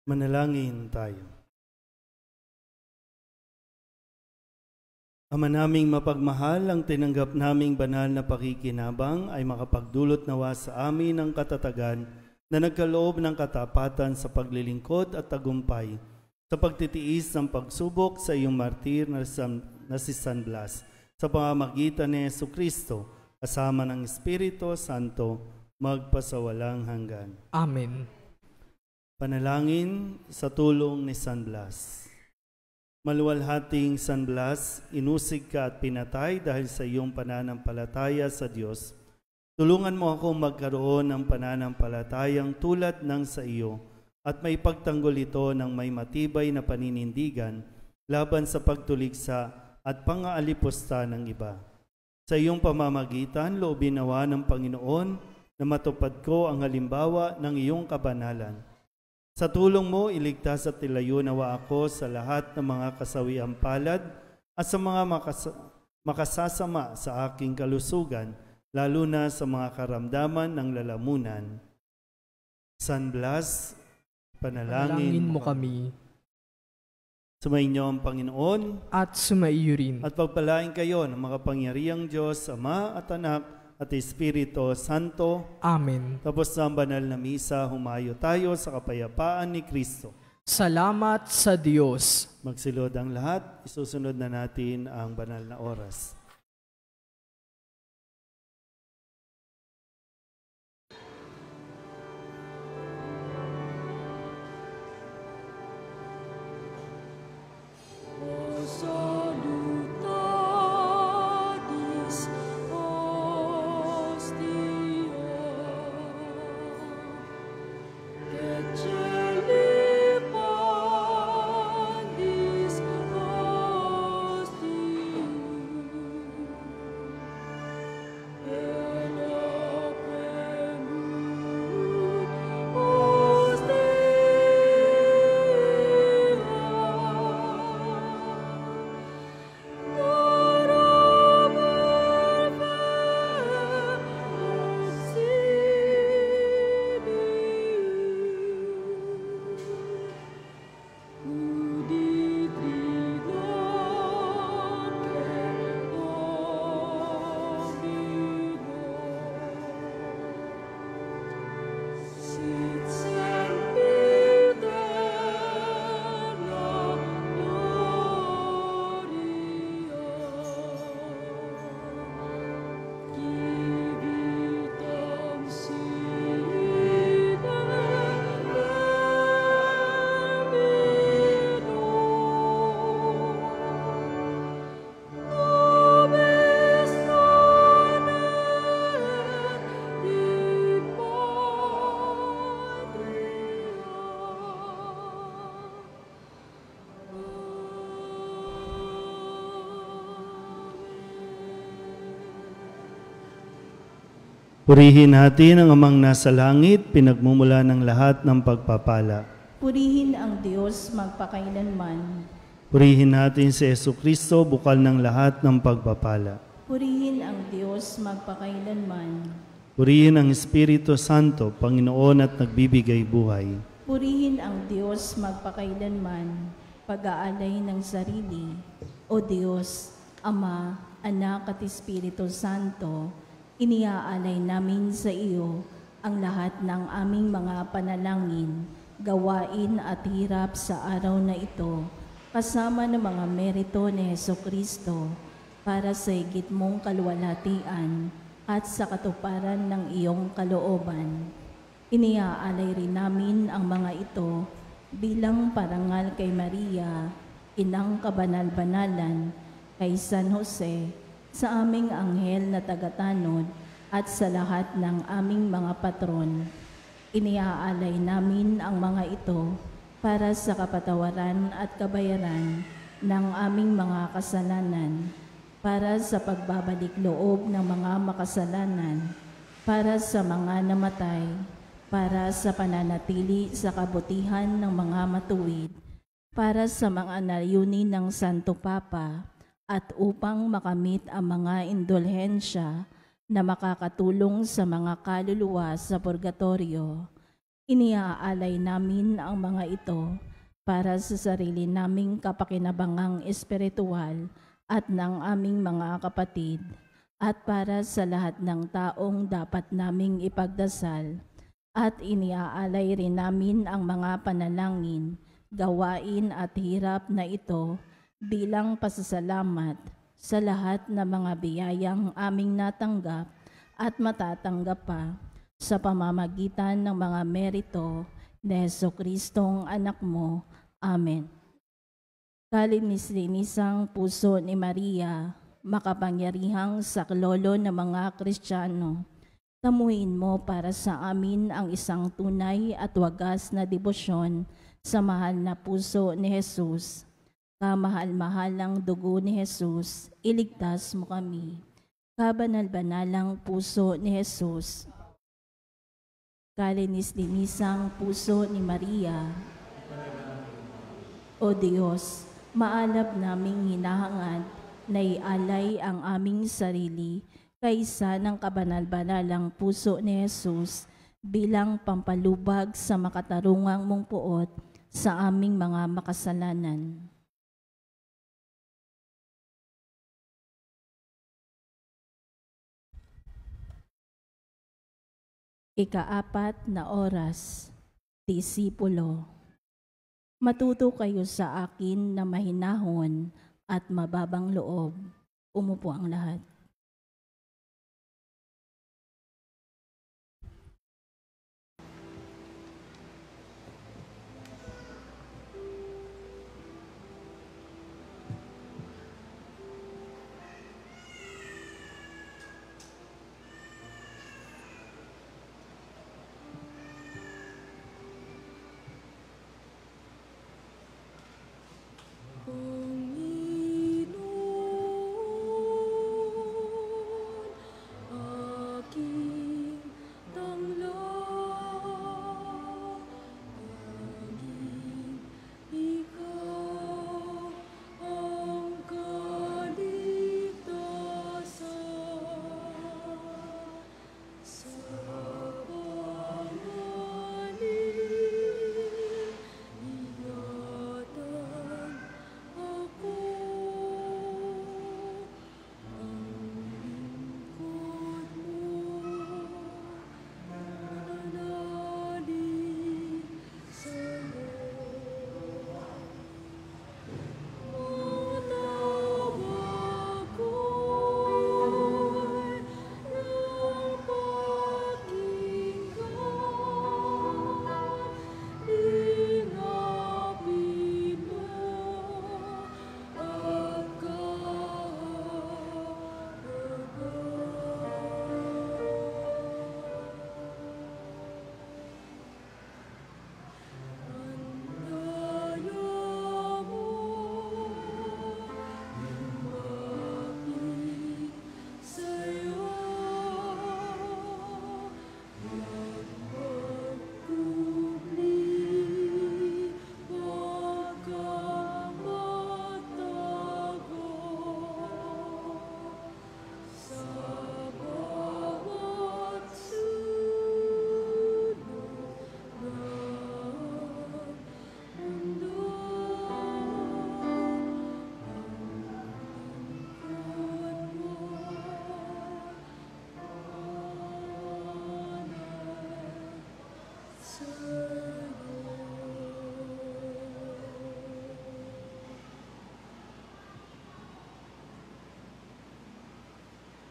Manalangin tayo. Ama naming mapagmahal, ang tinanggap naming banal na pakikinabang ay makapagdulot nawa sa amin ng katatagan na nagkaloob ng katapatan sa paglilingkod at tagumpay sa pagtitiis ng pagsubok sa iyong martir na si San Blas sa pamamagitan ni Jesucristo kasama ng Espiritu Santo magpasawalang hanggan. Amen. Panalangin sa tulong ni San Blas. Maluwalhating San Blas, inusig ka at pinatay dahil sa iyong pananampalataya sa Diyos. Tulungan mo akong magkaroon ng pananampalatayang tulad ng sa iyo at may pagtanggol ito ng may matibay na paninindigan laban sa pagtuligsa at pang-aalipusta ng iba. Sa iyong pamamagitan, loobin nawa ng Panginoon na matupad ko ang halimbawa ng iyong kabanalan. Sa tulong mo, iligtas at ilayo nawa ako sa lahat ng mga kasawiang palad at sa mga makasasama sa aking kalusugan, lalo na sa mga karamdaman ng lalamunan. San Blas, panalangin mo kami. Sumainyo ang Panginoon At sumaiyo rin. at pagpalain kayo ng makapangyarihang Diyos, Ama at Anak at Espiritu Santo. Amen. Tapos na ang banal na misa, humayo tayo sa kapayapaan ni Kristo. Salamat sa Diyos. Magsilod ang lahat, isusunod na natin ang banal na oras. Salutatis hostia, et celi pandis hostia, et openut hostia. Purihin natin ang Amang nasa langit, pinagmumula ng lahat ng pagpapala. Purihin ang Diyos magpakailanman. Purihin natin si Jesucristo, bukal ng lahat ng pagpapala. Purihin ang Diyos magpakailanman. Purihin ang Espiritu Santo, Panginoon at nagbibigay buhay. Purihin ang Diyos magpakailanman. Pag-aalay ng sarili. O Diyos, Ama, Anak at Espiritu Santo, iniaalay namin sa iyo ang lahat ng aming mga panalangin, gawain at hirap sa araw na ito, kasama ng mga merito ni Jesucristo, para sa higit mong kaluwalhatian at sa katuparan ng iyong kalooban. Iniaalay rin namin ang mga ito bilang parangal kay Maria, Inang Kabanal-Banalan, kay San Jose, sa aming anghel na tagatanod at sa lahat ng aming mga patron. Iniaalay namin ang mga ito para sa kapatawaran at kabayaran ng aming mga kasalanan, para sa pagbabalik loob ng mga makasalanan, para sa mga namatay, para sa pananatili sa kabutihan ng mga matuwid, para sa mga nalayunin ng Santo Papa, at upang makamit ang mga indulhensya na makakatulong sa mga kaluluwa sa purgatorio. Iniaalay namin ang mga ito para sa sarili naming kapakinabangang espiritual at ng aming mga kapatid, at para sa lahat ng taong dapat naming ipagdasal. At iniaalay rin namin ang mga panalangin, gawain at hirap na ito bilang pasasalamat sa lahat ng mga biyayang aming natanggap at matatanggap pa sa pamamagitan ng mga merito ni Jesucristong anak mo. Amen. Kalinis-linisang puso ni Maria, makapangyarihang saklolo ng mga Kristiyano, tamuin mo para sa amin ang isang tunay at wagas na debosyon sa mahal na puso ni Jesus. Kamahal-mahalang dugo ni Jesus, iligtas mo kami. Kabanal-banalang puso ni Jesus, kalinis-linisang puso ni Maria, O Diyos, maalab naming hinahangad na ialay ang aming sarili kaysa ng kabanal-banalang puso ni Jesus bilang pampalubag sa makatarungang mong puot sa aming mga makasalanan. Ikaapat na oras, disipulo. Matuto kayo sa akin na mahinahon at mababang loob. Umupo ang lahat.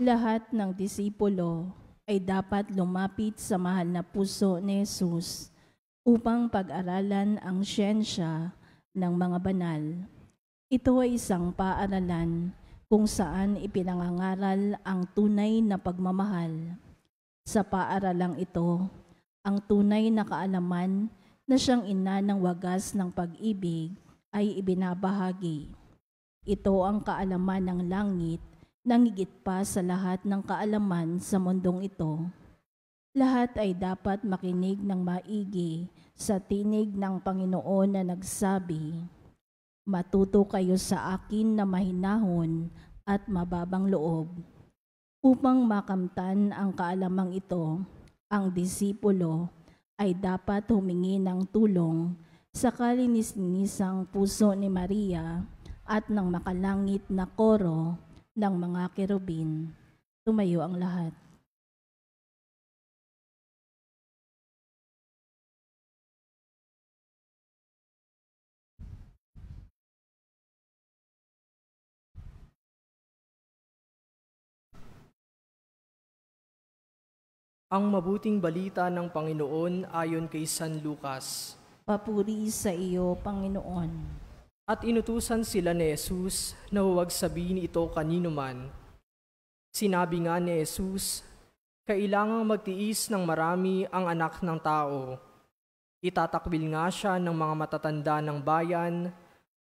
Lahat ng disipulo ay dapat lumapit sa mahal na puso ni Jesus upang pag-aralan ang siyensya ng mga banal. Ito ay isang paaralan kung saan ipinangangaral ang tunay na pagmamahal. Sa paaralang ito, ang tunay na kaalaman na siyang ina ng wagas ng pag-ibig ay ibinabahagi. Ito ang kaalaman ng langit nang higit pa sa lahat ng kaalaman sa mundong ito. Lahat ay dapat makinig ng maigi sa tinig ng Panginoon na nagsabi, "Matuto kayo sa akin na mahinahon at mababang loob." Upang makamtan ang kaalamang ito, ang disipulo ay dapat humingi ng tulong sa kalinis-linisang puso ni Maria at ng makalangit na koro ng mga kerubin. Tumayo ang lahat. Ang mabuting balita ng Panginoon ayon kay San Lucas. Papuri sa iyo, Panginoon. At inutusan sila ni Jesus na huwag sabihin ito kanino man. Sinabi nga ni Jesus, kailangang magtiis ng marami ang anak ng tao. Itatakwil nga siya ng mga matatanda ng bayan,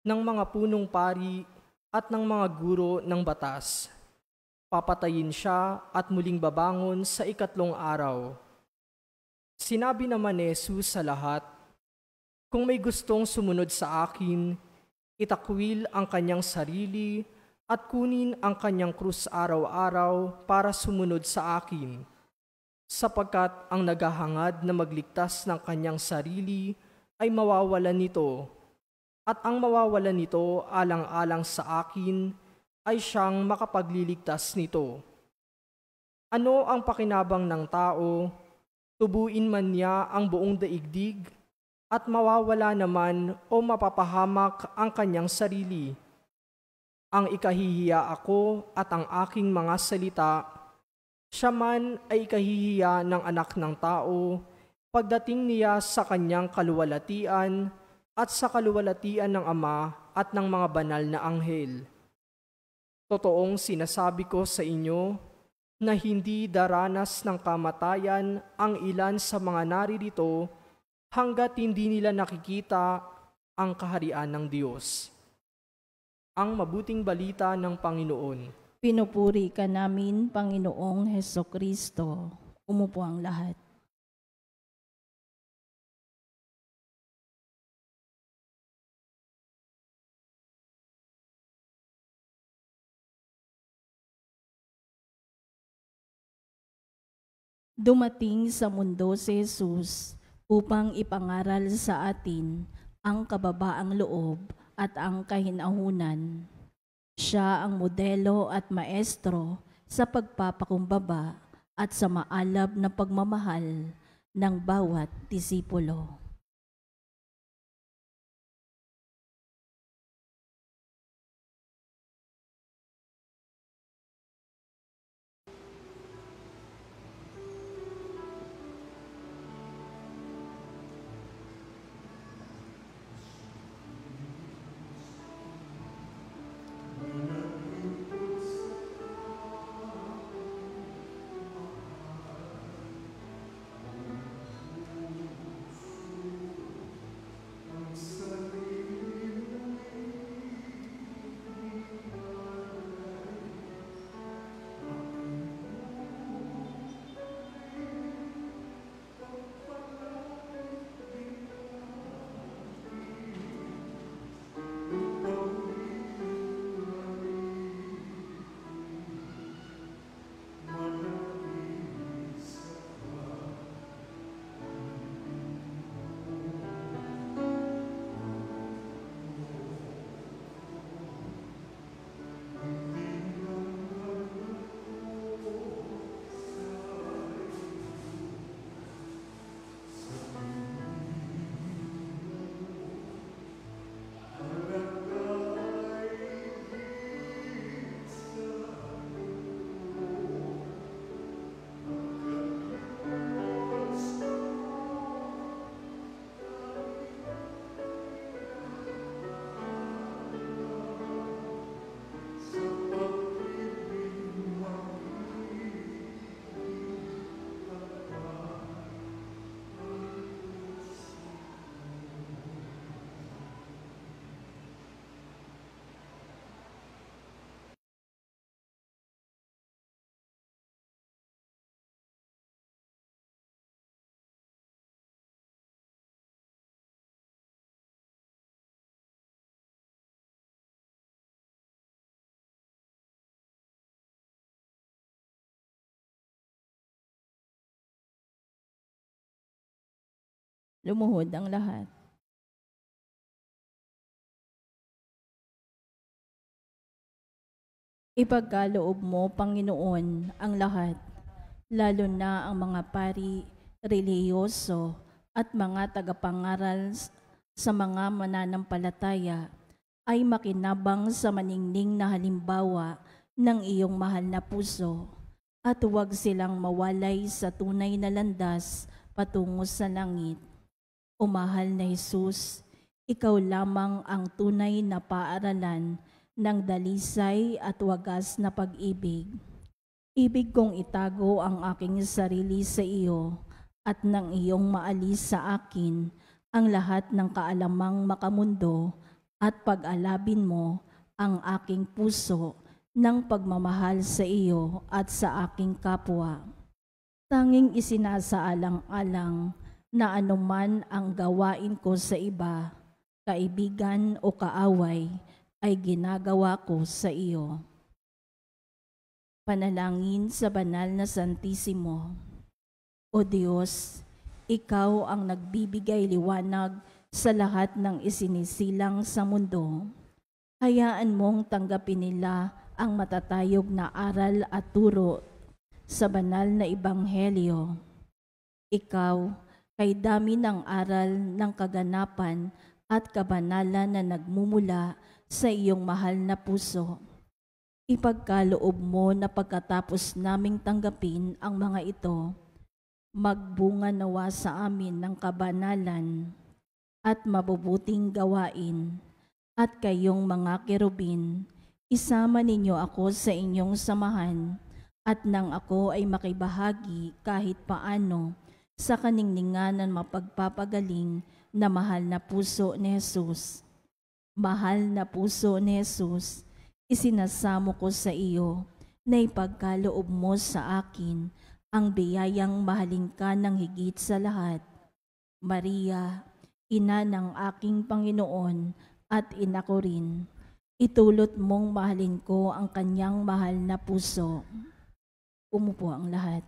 ng mga punong pari at ng mga guro ng batas. Papatayin siya at muling babangon sa 3 araw. Sinabi naman ni Jesus sa lahat, kung may gustong sumunod sa akin, itakwil ang kanyang sarili at kunin ang kanyang krus araw-araw para sumunod sa akin. Sapagkat ang naghahangad na magligtas ng kanyang sarili ay mawawalan nito, at ang mawawalan nito alang-alang sa akin ay siyang makapagliligtas nito. Ano ang pakinabang ng tao, tubuin man niya ang buong daigdig, at mawawala naman o mapapahamak ang kanyang sarili. Ang ikahihiya ako at ang aking mga salita, siya man ay ikahihiya ng anak ng tao, pagdating niya sa kanyang kaluwalhatian at sa kaluwalhatian ng Ama at ng mga banal na anghel. Totoong sinasabi ko sa inyo na hindi daranas ng kamatayan ang ilan sa mga naririto hanggat hindi nila nakikita ang kaharian ng Diyos. Ang mabuting balita ng Panginoon. Pinupuri ka namin, Panginoong Hesukristo. Umupo ang lahat. Dumating sa mundo si Jesus upang ipangaral sa atin ang kababaang loob at ang kahinahunan. Siya ang modelo at maestro sa pagpapakumbaba at sa maalab na pagmamahal ng bawat disipulo. Lumuhod ang lahat. Ipagkaloob mo, Panginoon, ang lahat, lalo na ang mga pari, relihiyoso, at mga tagapangaral sa mga mananampalataya, ay makinabang sa maningning na halimbawa ng iyong mahal na puso, at huwag silang mawalay sa tunay na landas patungo sa langit. O mahal na Jesus, ikaw lamang ang tunay na paaralan ng dalisay at wagas na pag-ibig. Ibig kong itago ang aking sarili sa iyo at nang iyong maalis sa akin ang lahat ng kaalamang makamundo at pag-alabin mo ang aking puso ng pagmamahal sa iyo at sa aking kapwa. Tanging isinasaalang-alang na anuman ang gawain ko sa iba, kaibigan o kaaway, ay ginagawa ko sa iyo. Panalangin sa banal na Santisimo. O Diyos, ikaw ang nagbibigay liwanag sa lahat ng isinisilang sa mundo. Hayaan mong tanggapin nila ang matatayog na aral at turo sa banal na Ebanghelyo. Ikaw, kay dami ng aral ng kaganapan at kabanalan na nagmumula sa iyong mahal na puso. Ipagkaloob mo na pagkatapos naming tanggapin ang mga ito, magbunga nawa sa amin ng kabanalan at mabubuting gawain. At kayong mga kerubin, isama ninyo ako sa inyong samahan, at nang ako ay makibahagi kahit paano sa kaningningan ng mapagpapagaling na mahal na puso ni Jesus. Mahal na puso ni Jesus, isinasamo ko sa iyo na ipagkaloob mo sa akin ang biyayang mahalin ka ng higit sa lahat. Maria, ina ng aking Panginoon at ina ko rin, itulot mong mahalin ko ang kanyang mahal na puso. Umupo ang lahat.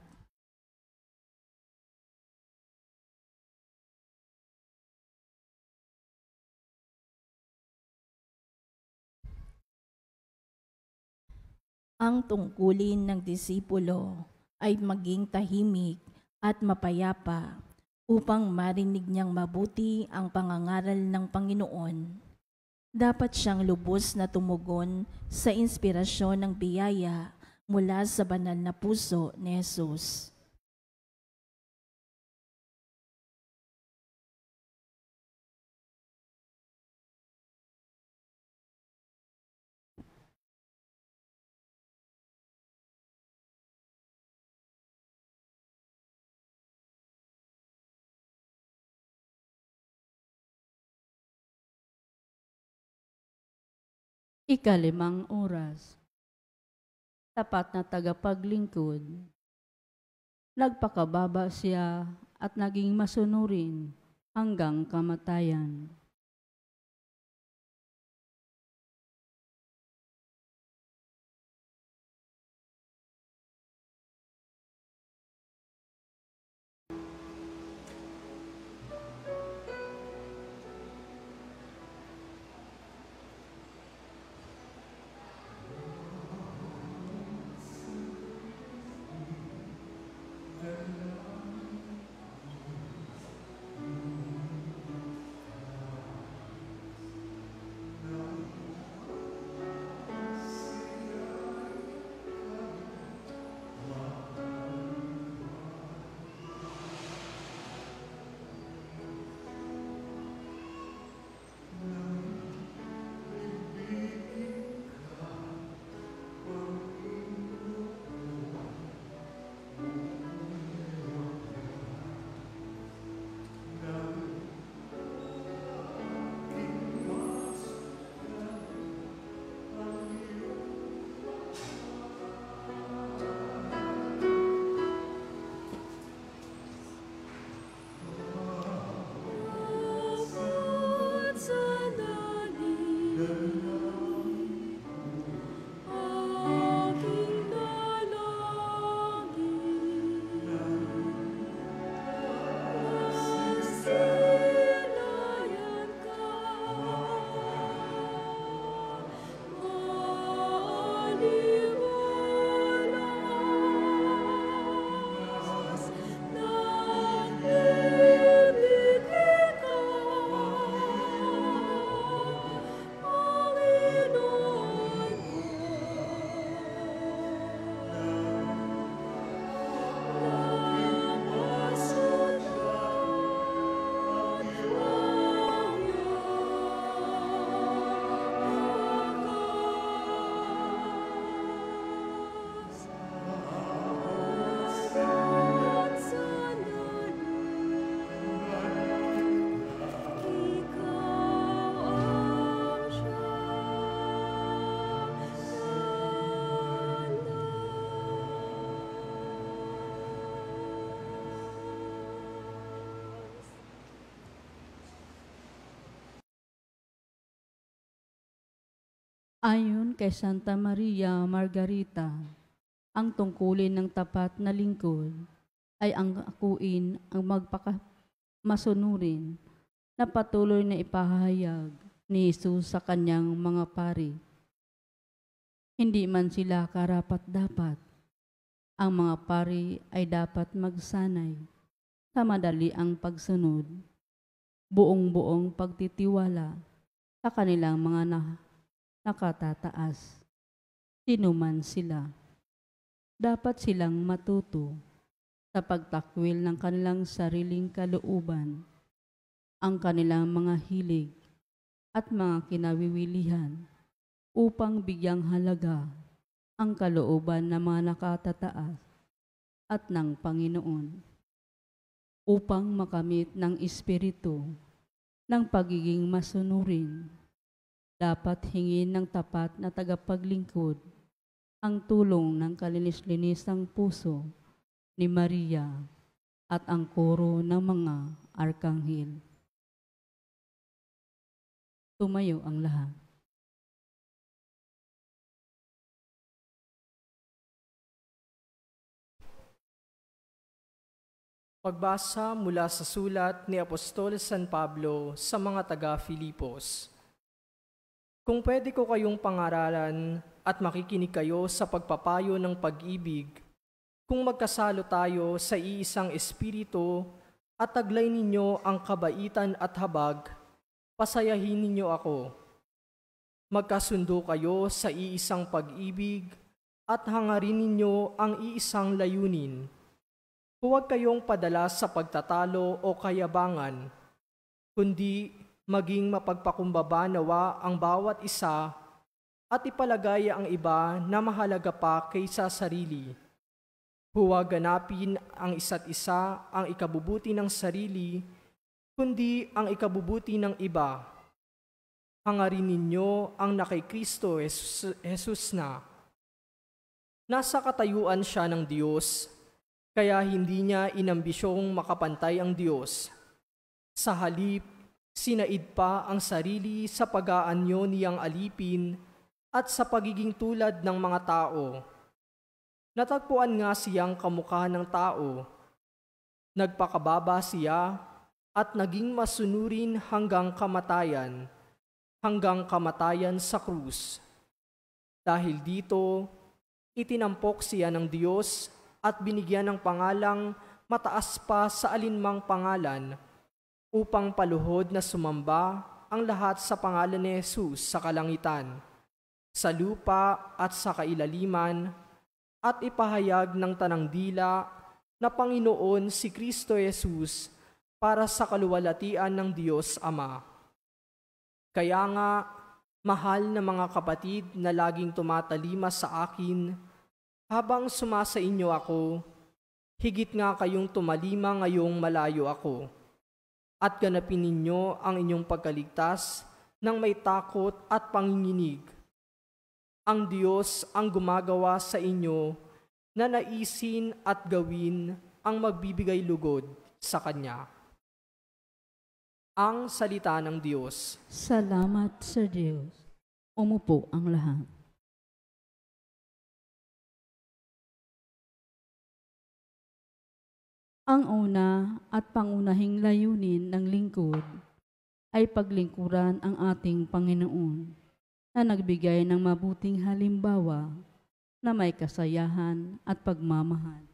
Ang tungkulin ng disipulo ay maging tahimik at mapayapa upang marinig niyang mabuti ang pangangaral ng Panginoon. Dapat siyang lubos na tumugon sa inspirasyon ng biyaya mula sa banal na puso ni Jesus. Ika-5 oras. Tapat na tagapaglingkod. Nagpakababa siya at naging masunurin hanggang kamatayan. Ayon kay Santa Maria Margarita, ang tungkulin ng tapat na lingkod ay ang akuin ang masunurin na patuloy na ipahayag ni Jesus sa kanyang mga pari. Hindi man sila karapat-dapat, ang mga pari ay dapat magsanay sa madali ang pagsunod, buong-buong pagtitiwala sa kanilang mga nakatataas. Sino man sila, dapat silang matuto sa pagtakwil ng kanilang sariling kalooban, ang kanilang mga hilig at mga kinawiwilihan upang bigyang halaga ang kalooban ng mga nakatataas at ng Panginoon. Upang makamit ng Espiritu ng pagiging masunurin, dapat hingin ng tapat na tagapaglingkod ang tulong ng kalinis-linisang puso ni Maria at ang koro ng mga arkanghel. Tumayo ang lahat. Pagbasa mula sa sulat ni Apostol San Pablo sa mga taga-Filipos. Kung pwede ko kayong pangaralan at makikinig kayo sa pagpapayo ng pag-ibig, kung magkasalo tayo sa iisang espiritu at taglay ninyo ang kabaitan at habag, pasayahin ninyo ako. Magkasundo kayo sa iisang pag-ibig at hangarin ninyo ang iisang layunin. Huwag kayong padala sa pagtatalo o kayabangan, kundi maging mapagpakumbaba nawa ang bawat isa at ipalagay ang iba na mahalaga pa kaysa sarili. Huwag ganapin ang isa't isa ang ikabubuti ng sarili, kundi ang ikabubuti ng iba. Hangarin ninyo ang na kay Kristo Jesus na. Nasa katayuan siya ng Diyos, kaya hindi niya inambisyong makapantay ang Diyos. Sa halip, sinaid pa ang sarili sa pag-aanyo niyang alipin at sa pagiging tulad ng mga tao. Natagpuan nga siyang kamukha ng tao. Nagpakababa siya at naging masunurin hanggang kamatayan sa krus. Dahil dito, itinampok siya ng Diyos at binigyan ng pangalang mataas pa sa alinmang pangalan, upang paluhod na sumamba ang lahat sa pangalan ni Jesus sa kalangitan, sa lupa at sa kailaliman, at ipahayag ng tanang dila na Panginoon si Kristo Jesus para sa kaluwalhatian ng Diyos Ama. Kaya nga, mahal na mga kapatid na laging tumatalima sa akin, habang sumasa inyo ako, higit nga kayong tumalima ngayong malayo ako, at ganapin ninyo ang inyong pagkaligtas ng may takot at panginginig. Ang Diyos ang gumagawa sa inyo na naisin at gawin ang magbibigay lugod sa Kanya. Ang salita ng Diyos. Salamat sa Diyos. Umupo ang lahat. Ang una at pangunahing layunin ng lingkod ay paglingkuran ang ating Panginoon na nagbigay ng mabuting halimbawa na may kasayahan at pagmamahal.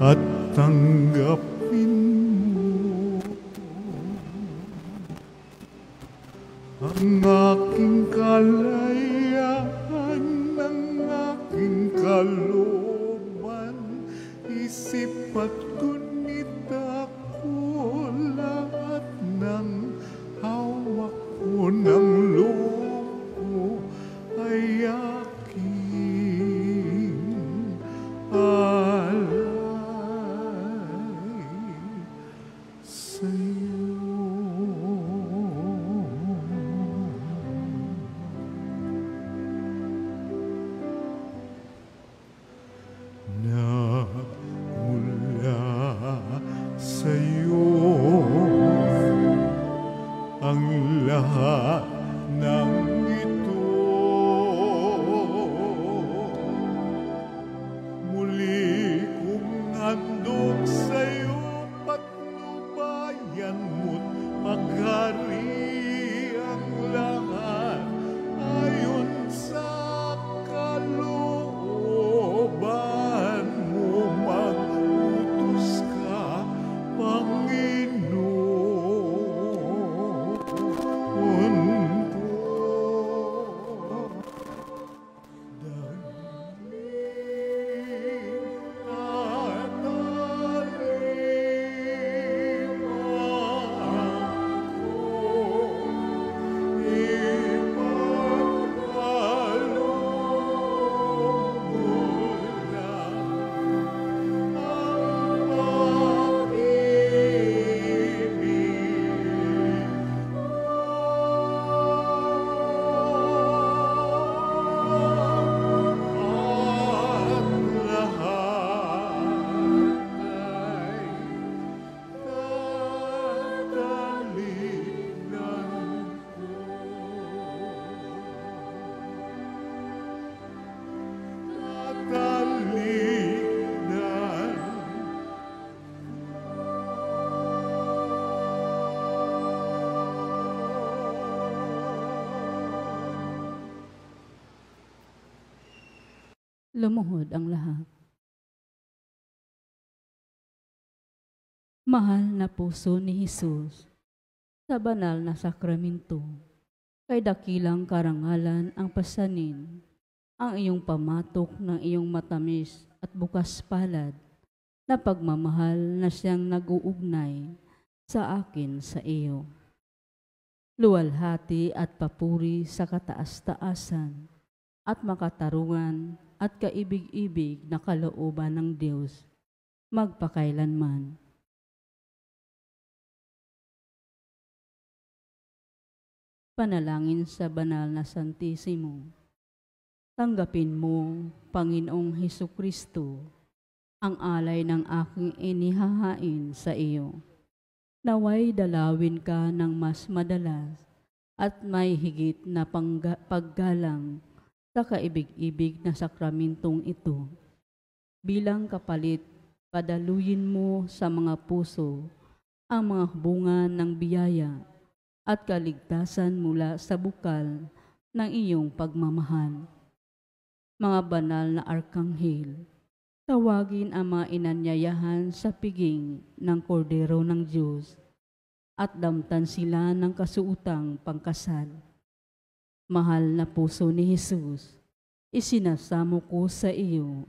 At tanggapin mo ang aking kalayaan, ang aking kalooban, isip at gunit ako, lahat ng hawak ko ng loob. Lumuhod ang lahat. Mahal na puso ni Jesus, sa banal na sakramento, kay dakilang karangalan ang pasanin, ang iyong pamatok ng iyong matamis at bukas palad na pagmamahal na siyang nag-uugnay sa akin sa iyo. Luwalhati at papuri sa kataas-taasan at makatarungan at kaibig-ibig na kalooban ng Diyos, magpakailanman. Panalangin sa banal na Santissimo. Tanggapin mo, Panginoong Hesukristo, ang alay ng aking inihahain sa iyo. Naway dalawin ka ng mas madalas at may higit na paggalang sa kaibig-ibig na sakramentong ito. Bilang kapalit, padaluyin mo sa mga puso ang mga hubungan ng biyaya at kaligtasan mula sa bukal ng iyong pagmamahal. Mga banal na arkanghel, tawagin ang mga inanyayahan sa piging ng kordero ng Diyos at damtan sila ng kasuutang pangkasal. Mahal na puso ni Jesus, isinasamo ko sa iyo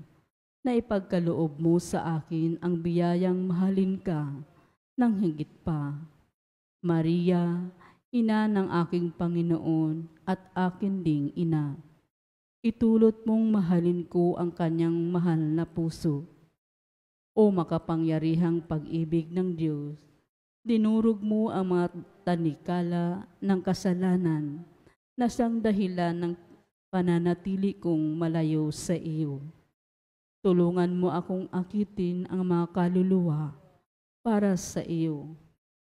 na ipagkaloob mo sa akin ang biyayang mahalin ka ng higit pa. Maria, ina ng aking Panginoon at akin ding ina, itulot mong mahalin ko ang kanyang mahal na puso. O makapangyarihang pag-ibig ng Diyos, dinurog mo ang mga tanikala ng kasalanan na siyang dahilan ng pananatili kong malayo sa iyo. Tulungan mo akong akitin ang mga kaluluwa para sa iyo.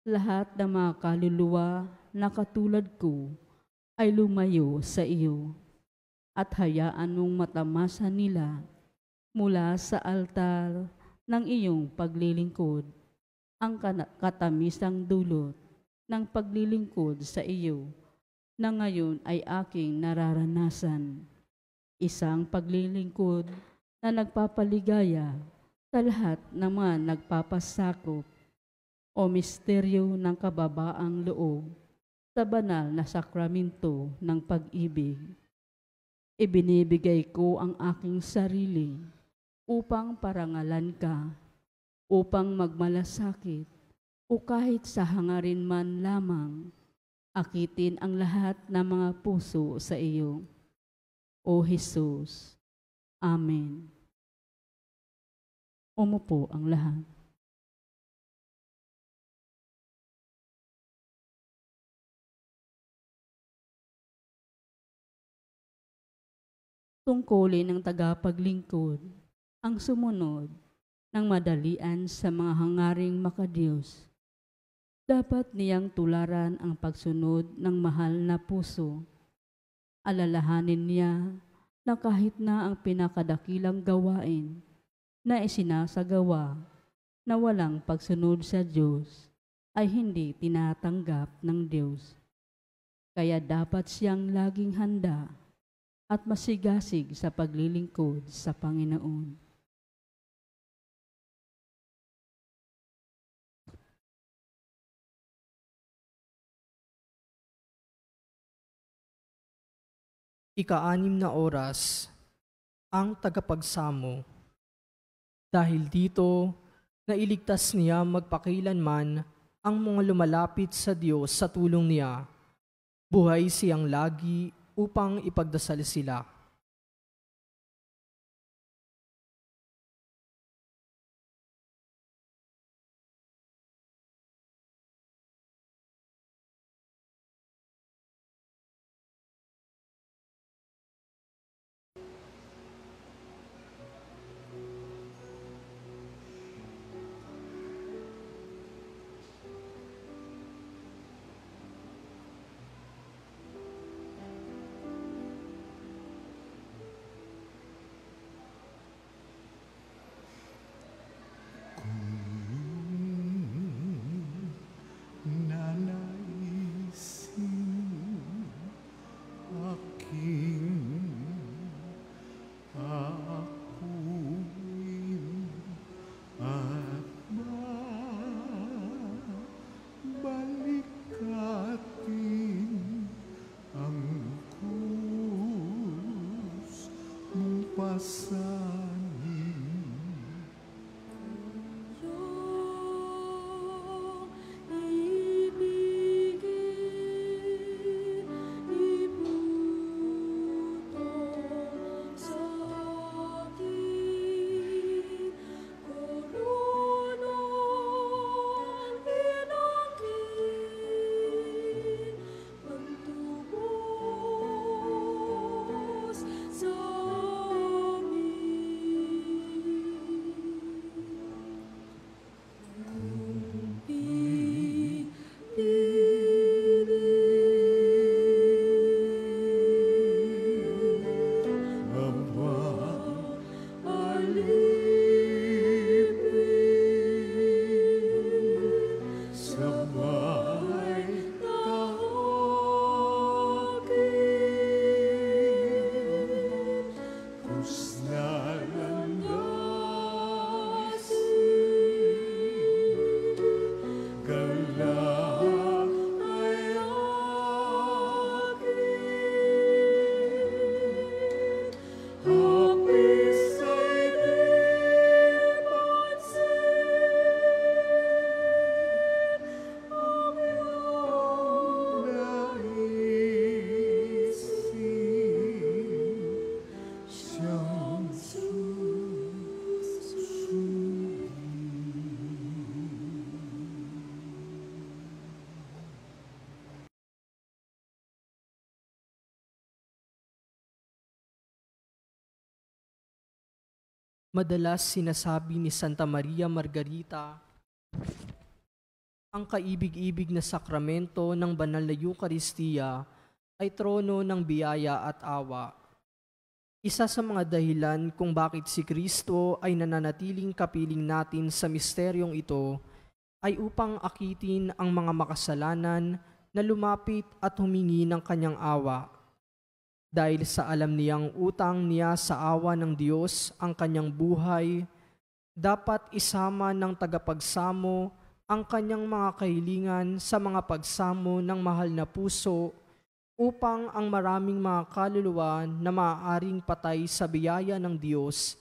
Lahat ng mga kaluluwa na katulad ko ay lumayo sa iyo at hayaan mong matamasan nila mula sa altar ng iyong paglilingkod ang katamisang dulot ng paglilingkod sa iyo na ngayon ay aking nararanasan. Isang paglilingkod na nagpapaligaya sa lahat ng mga nagpapasakop o misteryo ng kababaang loob sa banal na sakramento ng pag-ibig. Ibinibigay ko ang aking sarili upang parangalan ka, upang magmalasakit o kahit sa hangarin man lamang, akitin ang lahat ng mga puso sa iyo. O Jesus. Amen. Umupo ang lahat. Tungkulin ng tagapaglingkod ang sumunod ng madalian sa mga hangaring makadiyos. Dapat niyang tularan ang pagsunod ng mahal na puso. Alalahanin niya na kahit na ang pinakadakilang gawain na isinasagawa na walang pagsunod sa Diyos ay hindi tinatanggap ng Diyos. Kaya dapat siyang laging handa at masigasig sa paglilingkod sa Panginoon. Ika-6 na oras, ang tagapagsamo. Dahil dito, nailigtas niya magpakailanman ang mga lumalapit sa Diyos sa tulong niya. Buhay siyang lagi upang ipagdasal sila. pasanin. Madalas sinasabi ni Santa Maria Margarita, ang kaibig-ibig na sakramento ng banal na Eucharistia ay trono ng biyaya at awa. Isa sa mga dahilan kung bakit si Kristo ay nananatiling kapiling natin sa misteryong ito ay upang akitin ang mga makasalanan na lumapit at humingi ng kanyang awa. Dahil sa alam niyang utang niya sa awa ng Diyos ang kanyang buhay, dapat isama ng tagapagsamo ang kanyang mga kahilingan sa mga pagsamo ng mahal na puso upang ang maraming mga kaluluwa na maaaring patay sa biyaya ng Diyos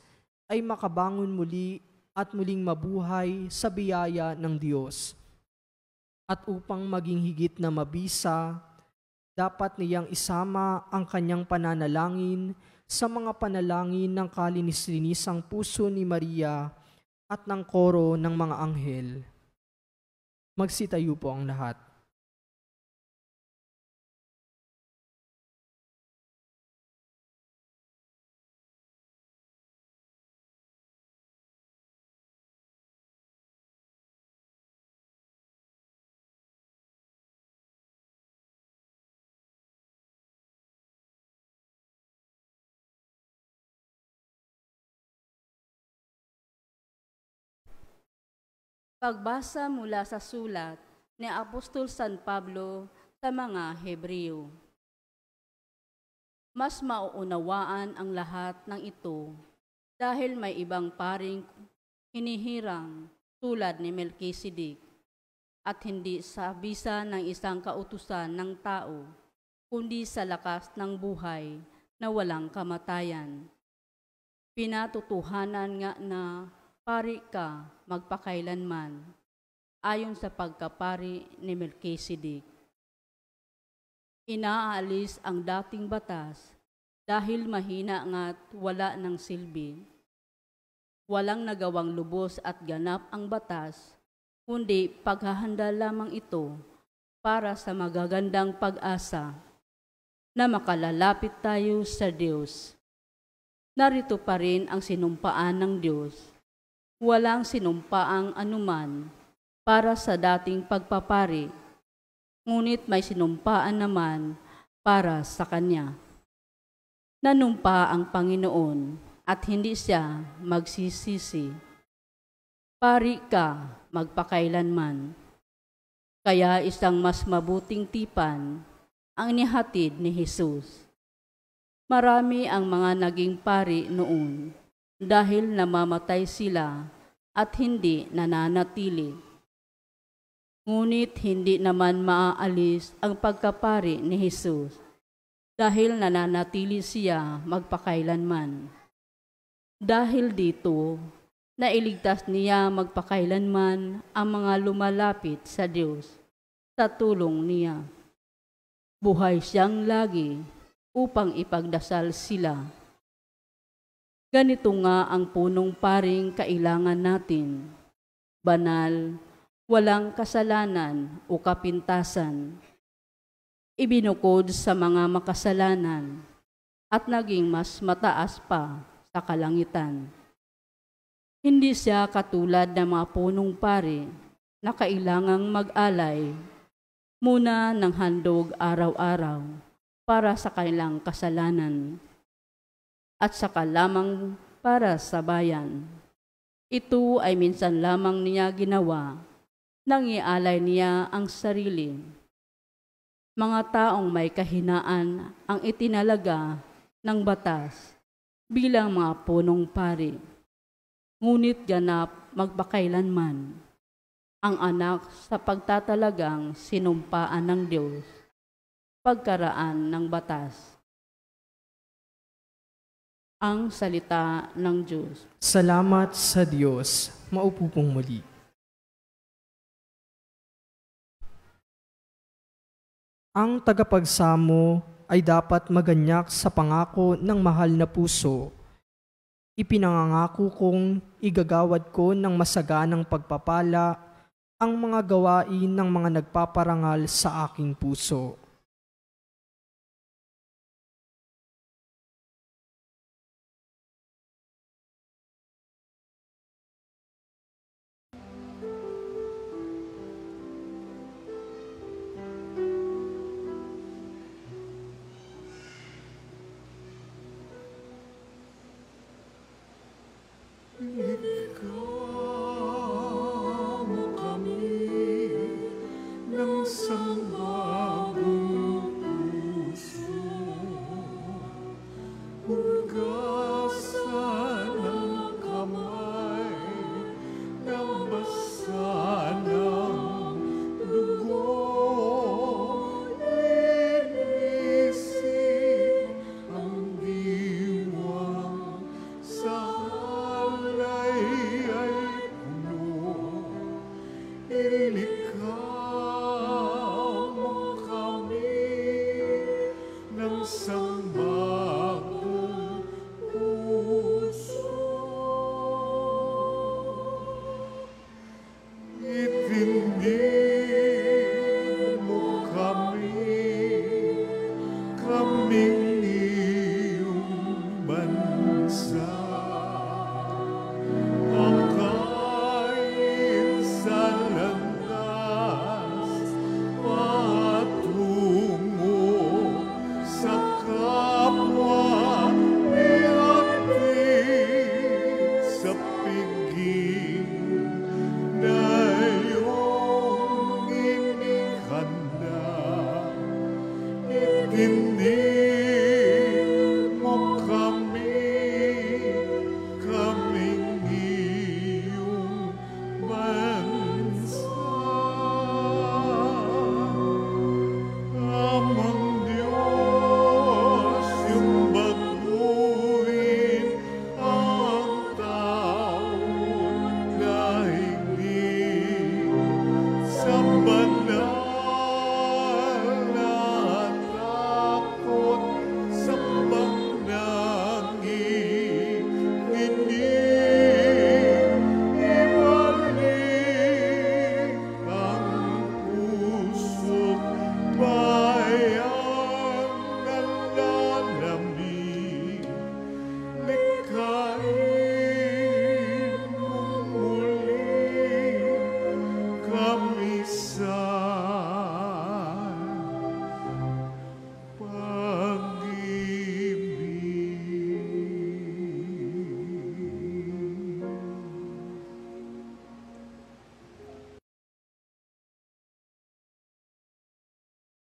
ay makabangon muli at muling mabuhay sa biyaya ng Diyos. At upang maging higit na mabisa, dapat niyang isama ang kanyang pananalangin sa mga panalangin ng kalinis-linisang puso ni Maria at ng koro ng mga anghel. Magsitayo po ang lahat. Pagbasa mula sa sulat ni Apostol San Pablo sa mga Hebreo. Mas mauunawaan ang lahat ng ito dahil may ibang paring hinihirang tulad ni Melkisedek at hindi sa bisa ng isang kautusan ng tao, kundi sa lakas ng buhay na walang kamatayan. Pinatutuhanan nga na pari ka magpakailanman, ayon sa pagkapari ni Melkisedek. Inaalis ang dating batas dahil mahina nga't wala ng silbi. Walang nagawang lubos at ganap ang batas, kundi paghahanda lamang ito para sa magagandang pag-asa na makalalapit tayo sa Diyos. Narito pa rin ang sinumpaan ng Diyos. Walang sinumpaang anuman para sa dating pagpapari, ngunit may sinumpaan naman para sa Kanya. Nanumpa ang Panginoon at hindi siya magsisisi. Pari ka magpakailanman. Kaya isang mas mabuting tipan ang inihatid ni Jesus. Marami ang mga naging pari noon dahil namamatay sila at hindi nananatili. Ngunit hindi naman maaalis ang pagkapari ni Jesus dahil nananatili siya magpakailanman. Dahil dito, nailigtas niya magpakailanman ang mga lumalapit sa Diyos sa tulong niya. Buhay siyang lagi upang ipagdasal sila. Ganito nga ang punong paring kailangan natin, banal, walang kasalanan o kapintasan, ibinukod sa mga makasalanan at naging mas mataas pa sa kalangitan. Hindi siya katulad ng mga punong pari na kailangang mag-alay muna ng handog araw-araw para sa kanilang kasalanan at saka lamang para sa bayan. Ito ay minsan lamang niya ginawa nang ialay niya ang sarili. Mga taong may kahinaan ang itinalaga ng batas bilang mga punong pari. Ngunit ganap magpakailanman ang anak sa pagtatalagang sinumpaan ng Diyos, pagkaraan ng batas. Ang salita ng Diyos. Salamat sa Diyos. Maupo pong muli. Ang tagapagsamo ay dapat maganyak sa pangako ng mahal na puso. Ipinangangako kong igagawad ko ng masaganang pagpapala ang mga gawain ng mga nagpaparangal sa aking puso. Ikamo kami ng sambagong puso, hugasan ang kamay ng basa ng dugo, linisin ang diwang sa ilikamo kami ng sambagong puso. Itindig mo kaming iyong bansa. Hindi mo kaming iyong bansa. Amang Diyos yung baguhin ang taong daigdig sa banal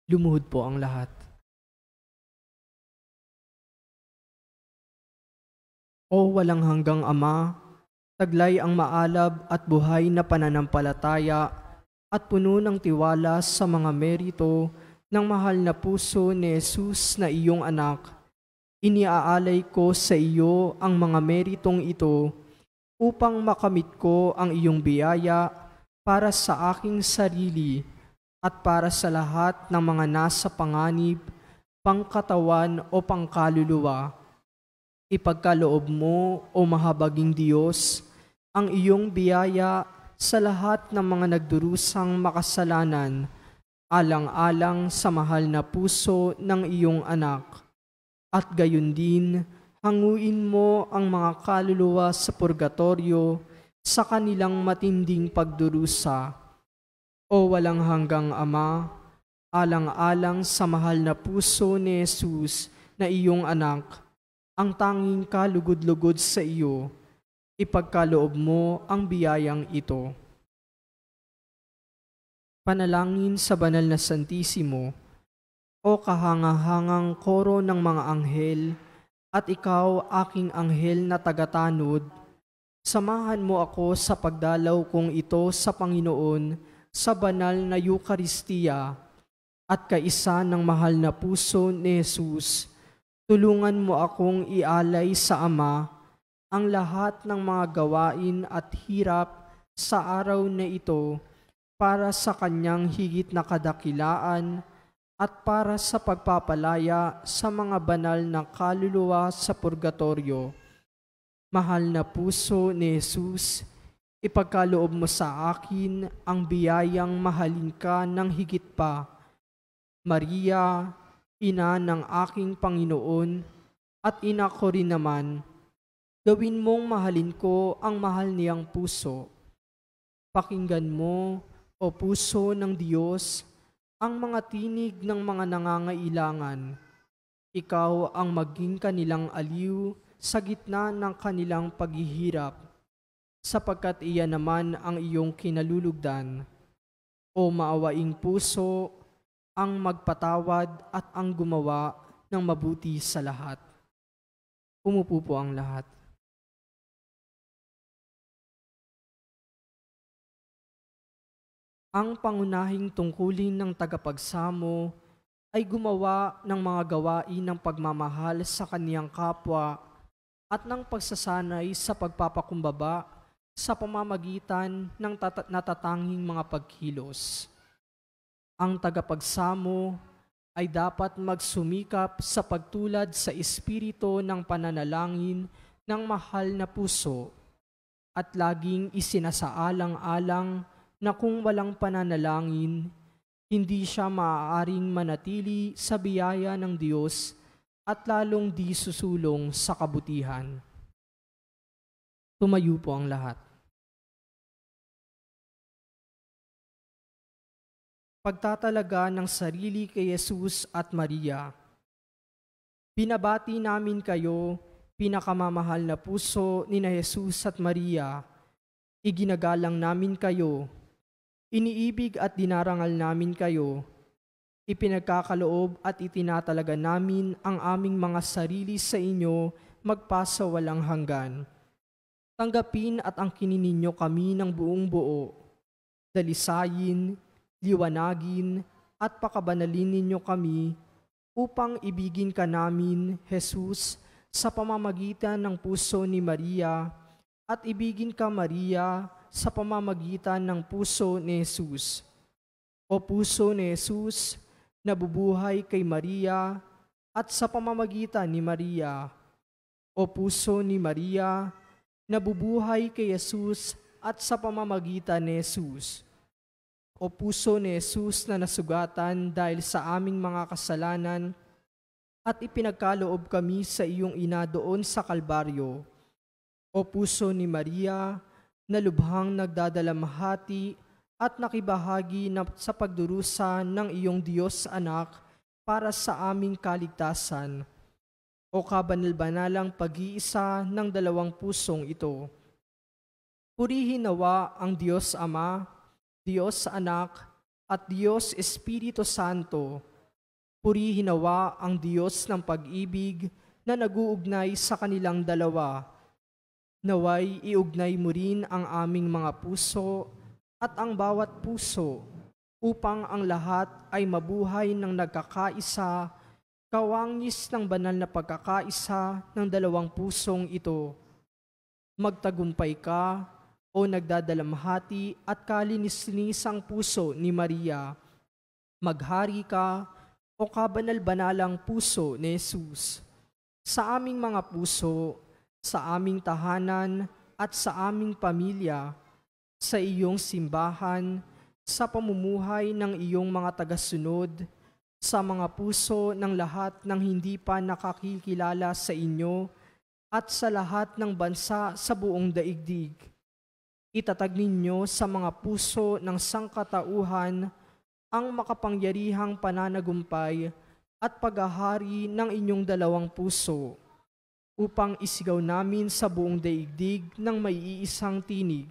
Lumuhod po ang lahat. O walang hanggang Ama, taglay ang maalab at buhay na pananampalataya at puno ng tiwala sa mga merito ng mahal na puso ni Jesus na iyong anak, Iniaalay ko sa iyo ang mga meritong ito upang makamit ko ang iyong biyaya para sa aking sarili at para sa lahat ng mga nasa panganib, pangkatawan o pangkaluluwa. Ipagkaloob mo, o mahabaging Diyos, ang iyong biyaya sa lahat ng mga nagdurusang makasalanan, alang-alang sa mahal na puso ng iyong anak. At gayon din, hanguin mo ang mga kaluluwa sa purgatorio sa kanilang matinding pagdurusa. O walang hanggang Ama, alang-alang sa mahal na puso ni Jesus na iyong anak, ang tanging kalugod-lugod sa iyo, ipagkaloob mo ang biyayang ito. Panalangin sa banal na Santisimo, o kahangahangang koro ng mga anghel, at ikaw aking anghel na tagatanod, samahan mo ako sa pagdalaw kong ito sa Panginoon sa banal na Eukaristiya at kaisa ng mahal na puso ni Jesus. Tulungan mo akong ialay sa Ama ang lahat ng mga gawain at hirap sa araw na ito para sa kanyang higit na kadakilaan at para sa pagpapalaya sa mga banal na kaluluwa sa purgatorio. Mahal na puso ni Jesus, ipagkaloob mo sa akin ang biyayang mahalin ka ng higit pa. Maria, ina ng aking Panginoon, at ina ko rin naman, gawin mong mahalin ko ang mahal niyang puso. Pakinggan mo, o puso ng Diyos, ang mga tinig ng mga nangangailangan. Ikaw ang maging kanilang aliw sa gitna ng kanilang paghihirap, sapagkat iyan naman ang iyong kinalulugdan. O maawaing puso, ang magpatawad at ang gumawa ng mabuti sa lahat. Umupo po ang lahat. Ang pangunahing tungkulin ng tagapagsamo ay gumawa ng mga gawain ng pagmamahal sa kaniyang kapwa at ng pagsasanay sa pagpapakumbaba sa pamamagitan ng natatanging mga pagkilos. Ang tagapagsamo ay dapat magsumikap sa pagtulad sa espiritu ng pananalangin ng mahal na puso at laging isinasaalang-alang na kung walang pananalangin, hindi siya maaaring manatili sa biyaya ng Diyos at lalong di susulong sa kabutihan. Tumayo po ang lahat. Pagtatalaga ng sarili kay Jesus at Maria. Binabati namin kayo, pinakamamahal na puso ni na Jesus at Maria. Iginagalang namin kayo. Iniibig at dinarangal namin kayo. Ipinagkakaloob at itinatalaga namin ang aming mga sarili sa inyo magpasa walang hanggan. Tanggapin at angkinin ninyo kami ng buong buo. Dalisayin, liwanagin at pakabanalin ninyo kami upang ibigin ka namin, Jesus, sa pamamagitan ng puso ni Maria at ibigin ka, Maria, sa pamamagitan ng puso ni Jesus. O puso ni Jesus, nabubuhay kay Maria at sa pamamagitan ni Maria. O puso ni Maria, nabubuhay kay Jesus at sa pamamagitan ni Jesus. O puso ni Jesus na nasugatan dahil sa aming mga kasalanan at ipinagkaloob kami sa iyong ina doon sa Kalbaryo. O puso ni Maria, na lubhang nagdadalamhati at nakibahagi sa pagdurusa ng iyong Diyos anak para sa aming kaligtasan. O kabanal-banalang pag-iisa ng dalawang pusong ito. Purihin nawa ang Diyos Ama, Diyos Anak, at Diyos Espiritu Santo. Purihin nawa ang Diyos ng pag-ibig na naguugnay sa kanilang dalawa. Naway iugnay mo rin ang aming mga puso at ang bawat puso upang ang lahat ay mabuhay ng nagkakaisa kawangis ng banal na pagkakaisa ng dalawang pusong ito. Magtagumpay ka, o nagdadalamhati at kalinis-linisang puso ni Maria. Maghari ka, o kabanal-banalang puso ni Jesus. Sa aming mga puso, sa aming tahanan, at sa aming pamilya, sa iyong simbahan, sa pamumuhay ng iyong mga tagasunod, sa mga puso ng lahat ng hindi pa nakakikilala sa inyo at sa lahat ng bansa sa buong daigdig. Itatag ninyo sa mga puso ng sangkatauhan ang makapangyarihang pananagumpay at paghahari ng inyong dalawang puso upang isigaw namin sa buong daigdig ng may iisang tinig.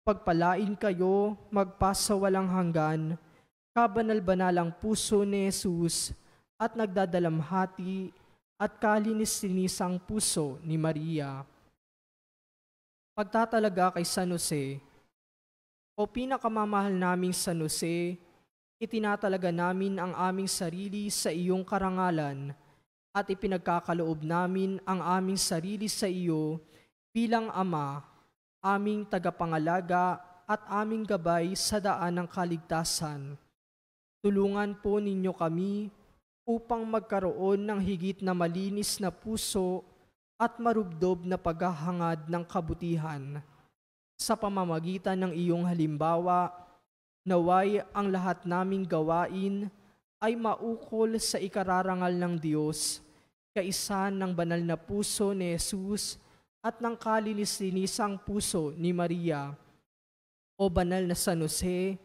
Pagpalain kayo magpasawalang hanggan, kabanal-banalang puso ni Jesus at nagdadalamhati at kalinis-linisang puso ni Maria. Pagtatalaga kay San Jose. O pinakamamahal naming San Jose, itinatalaga namin ang aming sarili sa iyong karangalan at ipinagkakaloob namin ang aming sarili sa iyo bilang Ama, aming tagapangalaga at aming gabay sa daan ng kaligtasan. Tulungan po ninyo kami upang magkaroon ng higit na malinis na puso at marubdob na paghahangad ng kabutihan. Sa pamamagitan ng iyong halimbawa, naway ang lahat naming gawain ay maukol sa ikararangal ng Diyos, kaisa ng banal na puso ni Jesus at ng kalinis-linisang puso ni Maria. O banal na San Jose,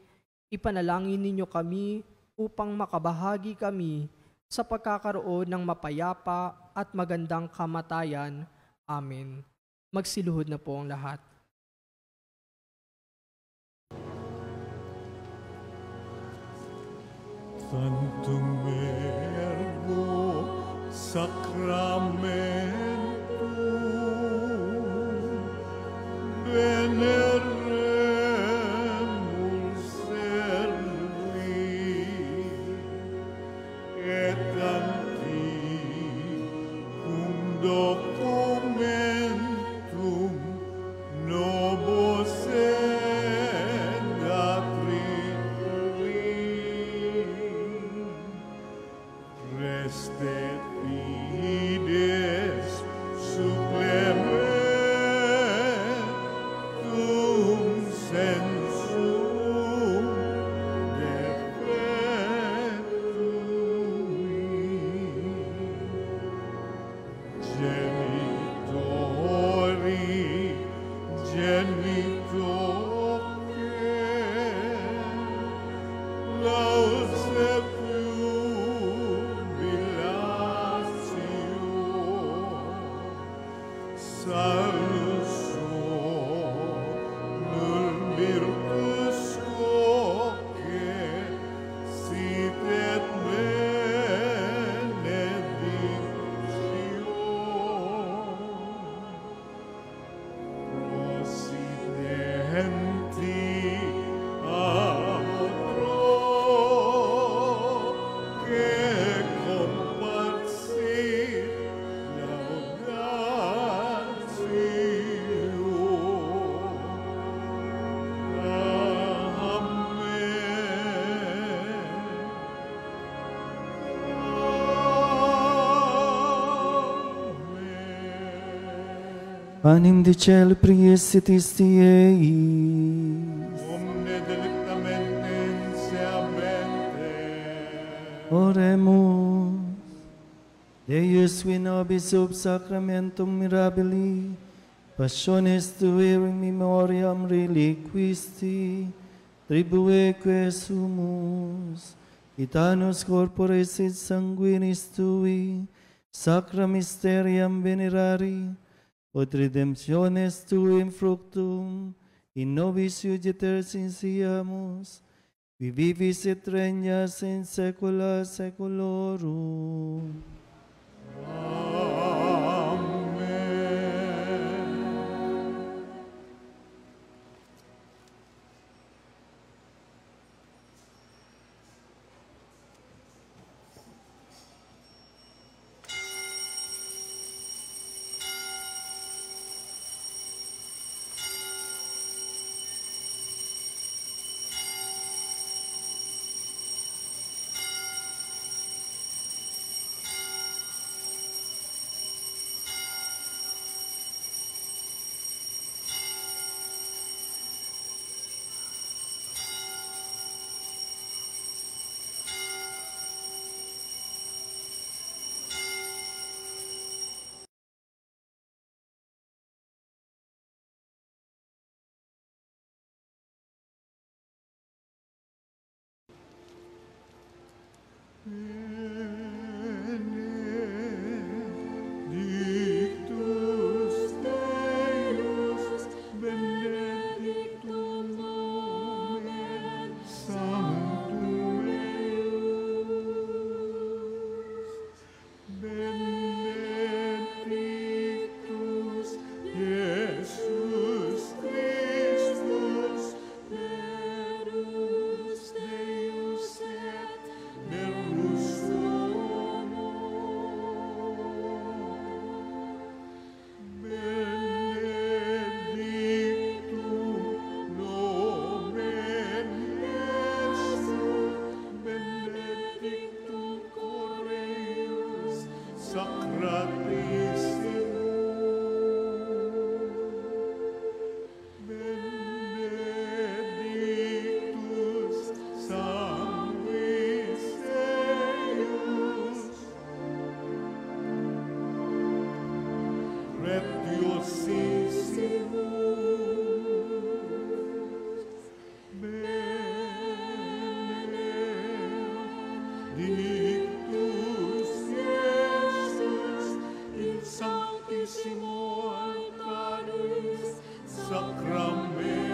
ipanalangin ninyo kami upang makabahagi kami sa pagkakaroon ng mapayapa at magandang kamatayan. Amen. Magsiluhod na po ang lahat. Santum Ergo Sacramentum Veneremus Servi et antiquum documentum nobis restet fides supplementum sensum defectui genitori genitoque laus Salus nur virtus quoque sit et benedictio prosidenti amotro que comparsit Panem de cielo priesitis Tieis. omne delectamente seamente. Oremus. Deus qui nobis sub sacramentum mirabili, passiones Tui in memoriam reliquisti, tribueque sumus, gitanos corporis et sanguinis Tui, sacra mysteriam venerari, ut redemptiones Tuum fructum, in nobis iudeter sinciamus, qui vivis et regnas in saecula saeculorum. Benedictus Deus, benedictum nomen Sanctum Deus, benedictus Jesus Christus, Verus Deus et Verus homo, benedictum nomen Iesu, benedictum Coreus Sacratissimum, benedictus sanguis eius, pretiosissimus, benedictus Iesus in sanctissimo altaris sacramentum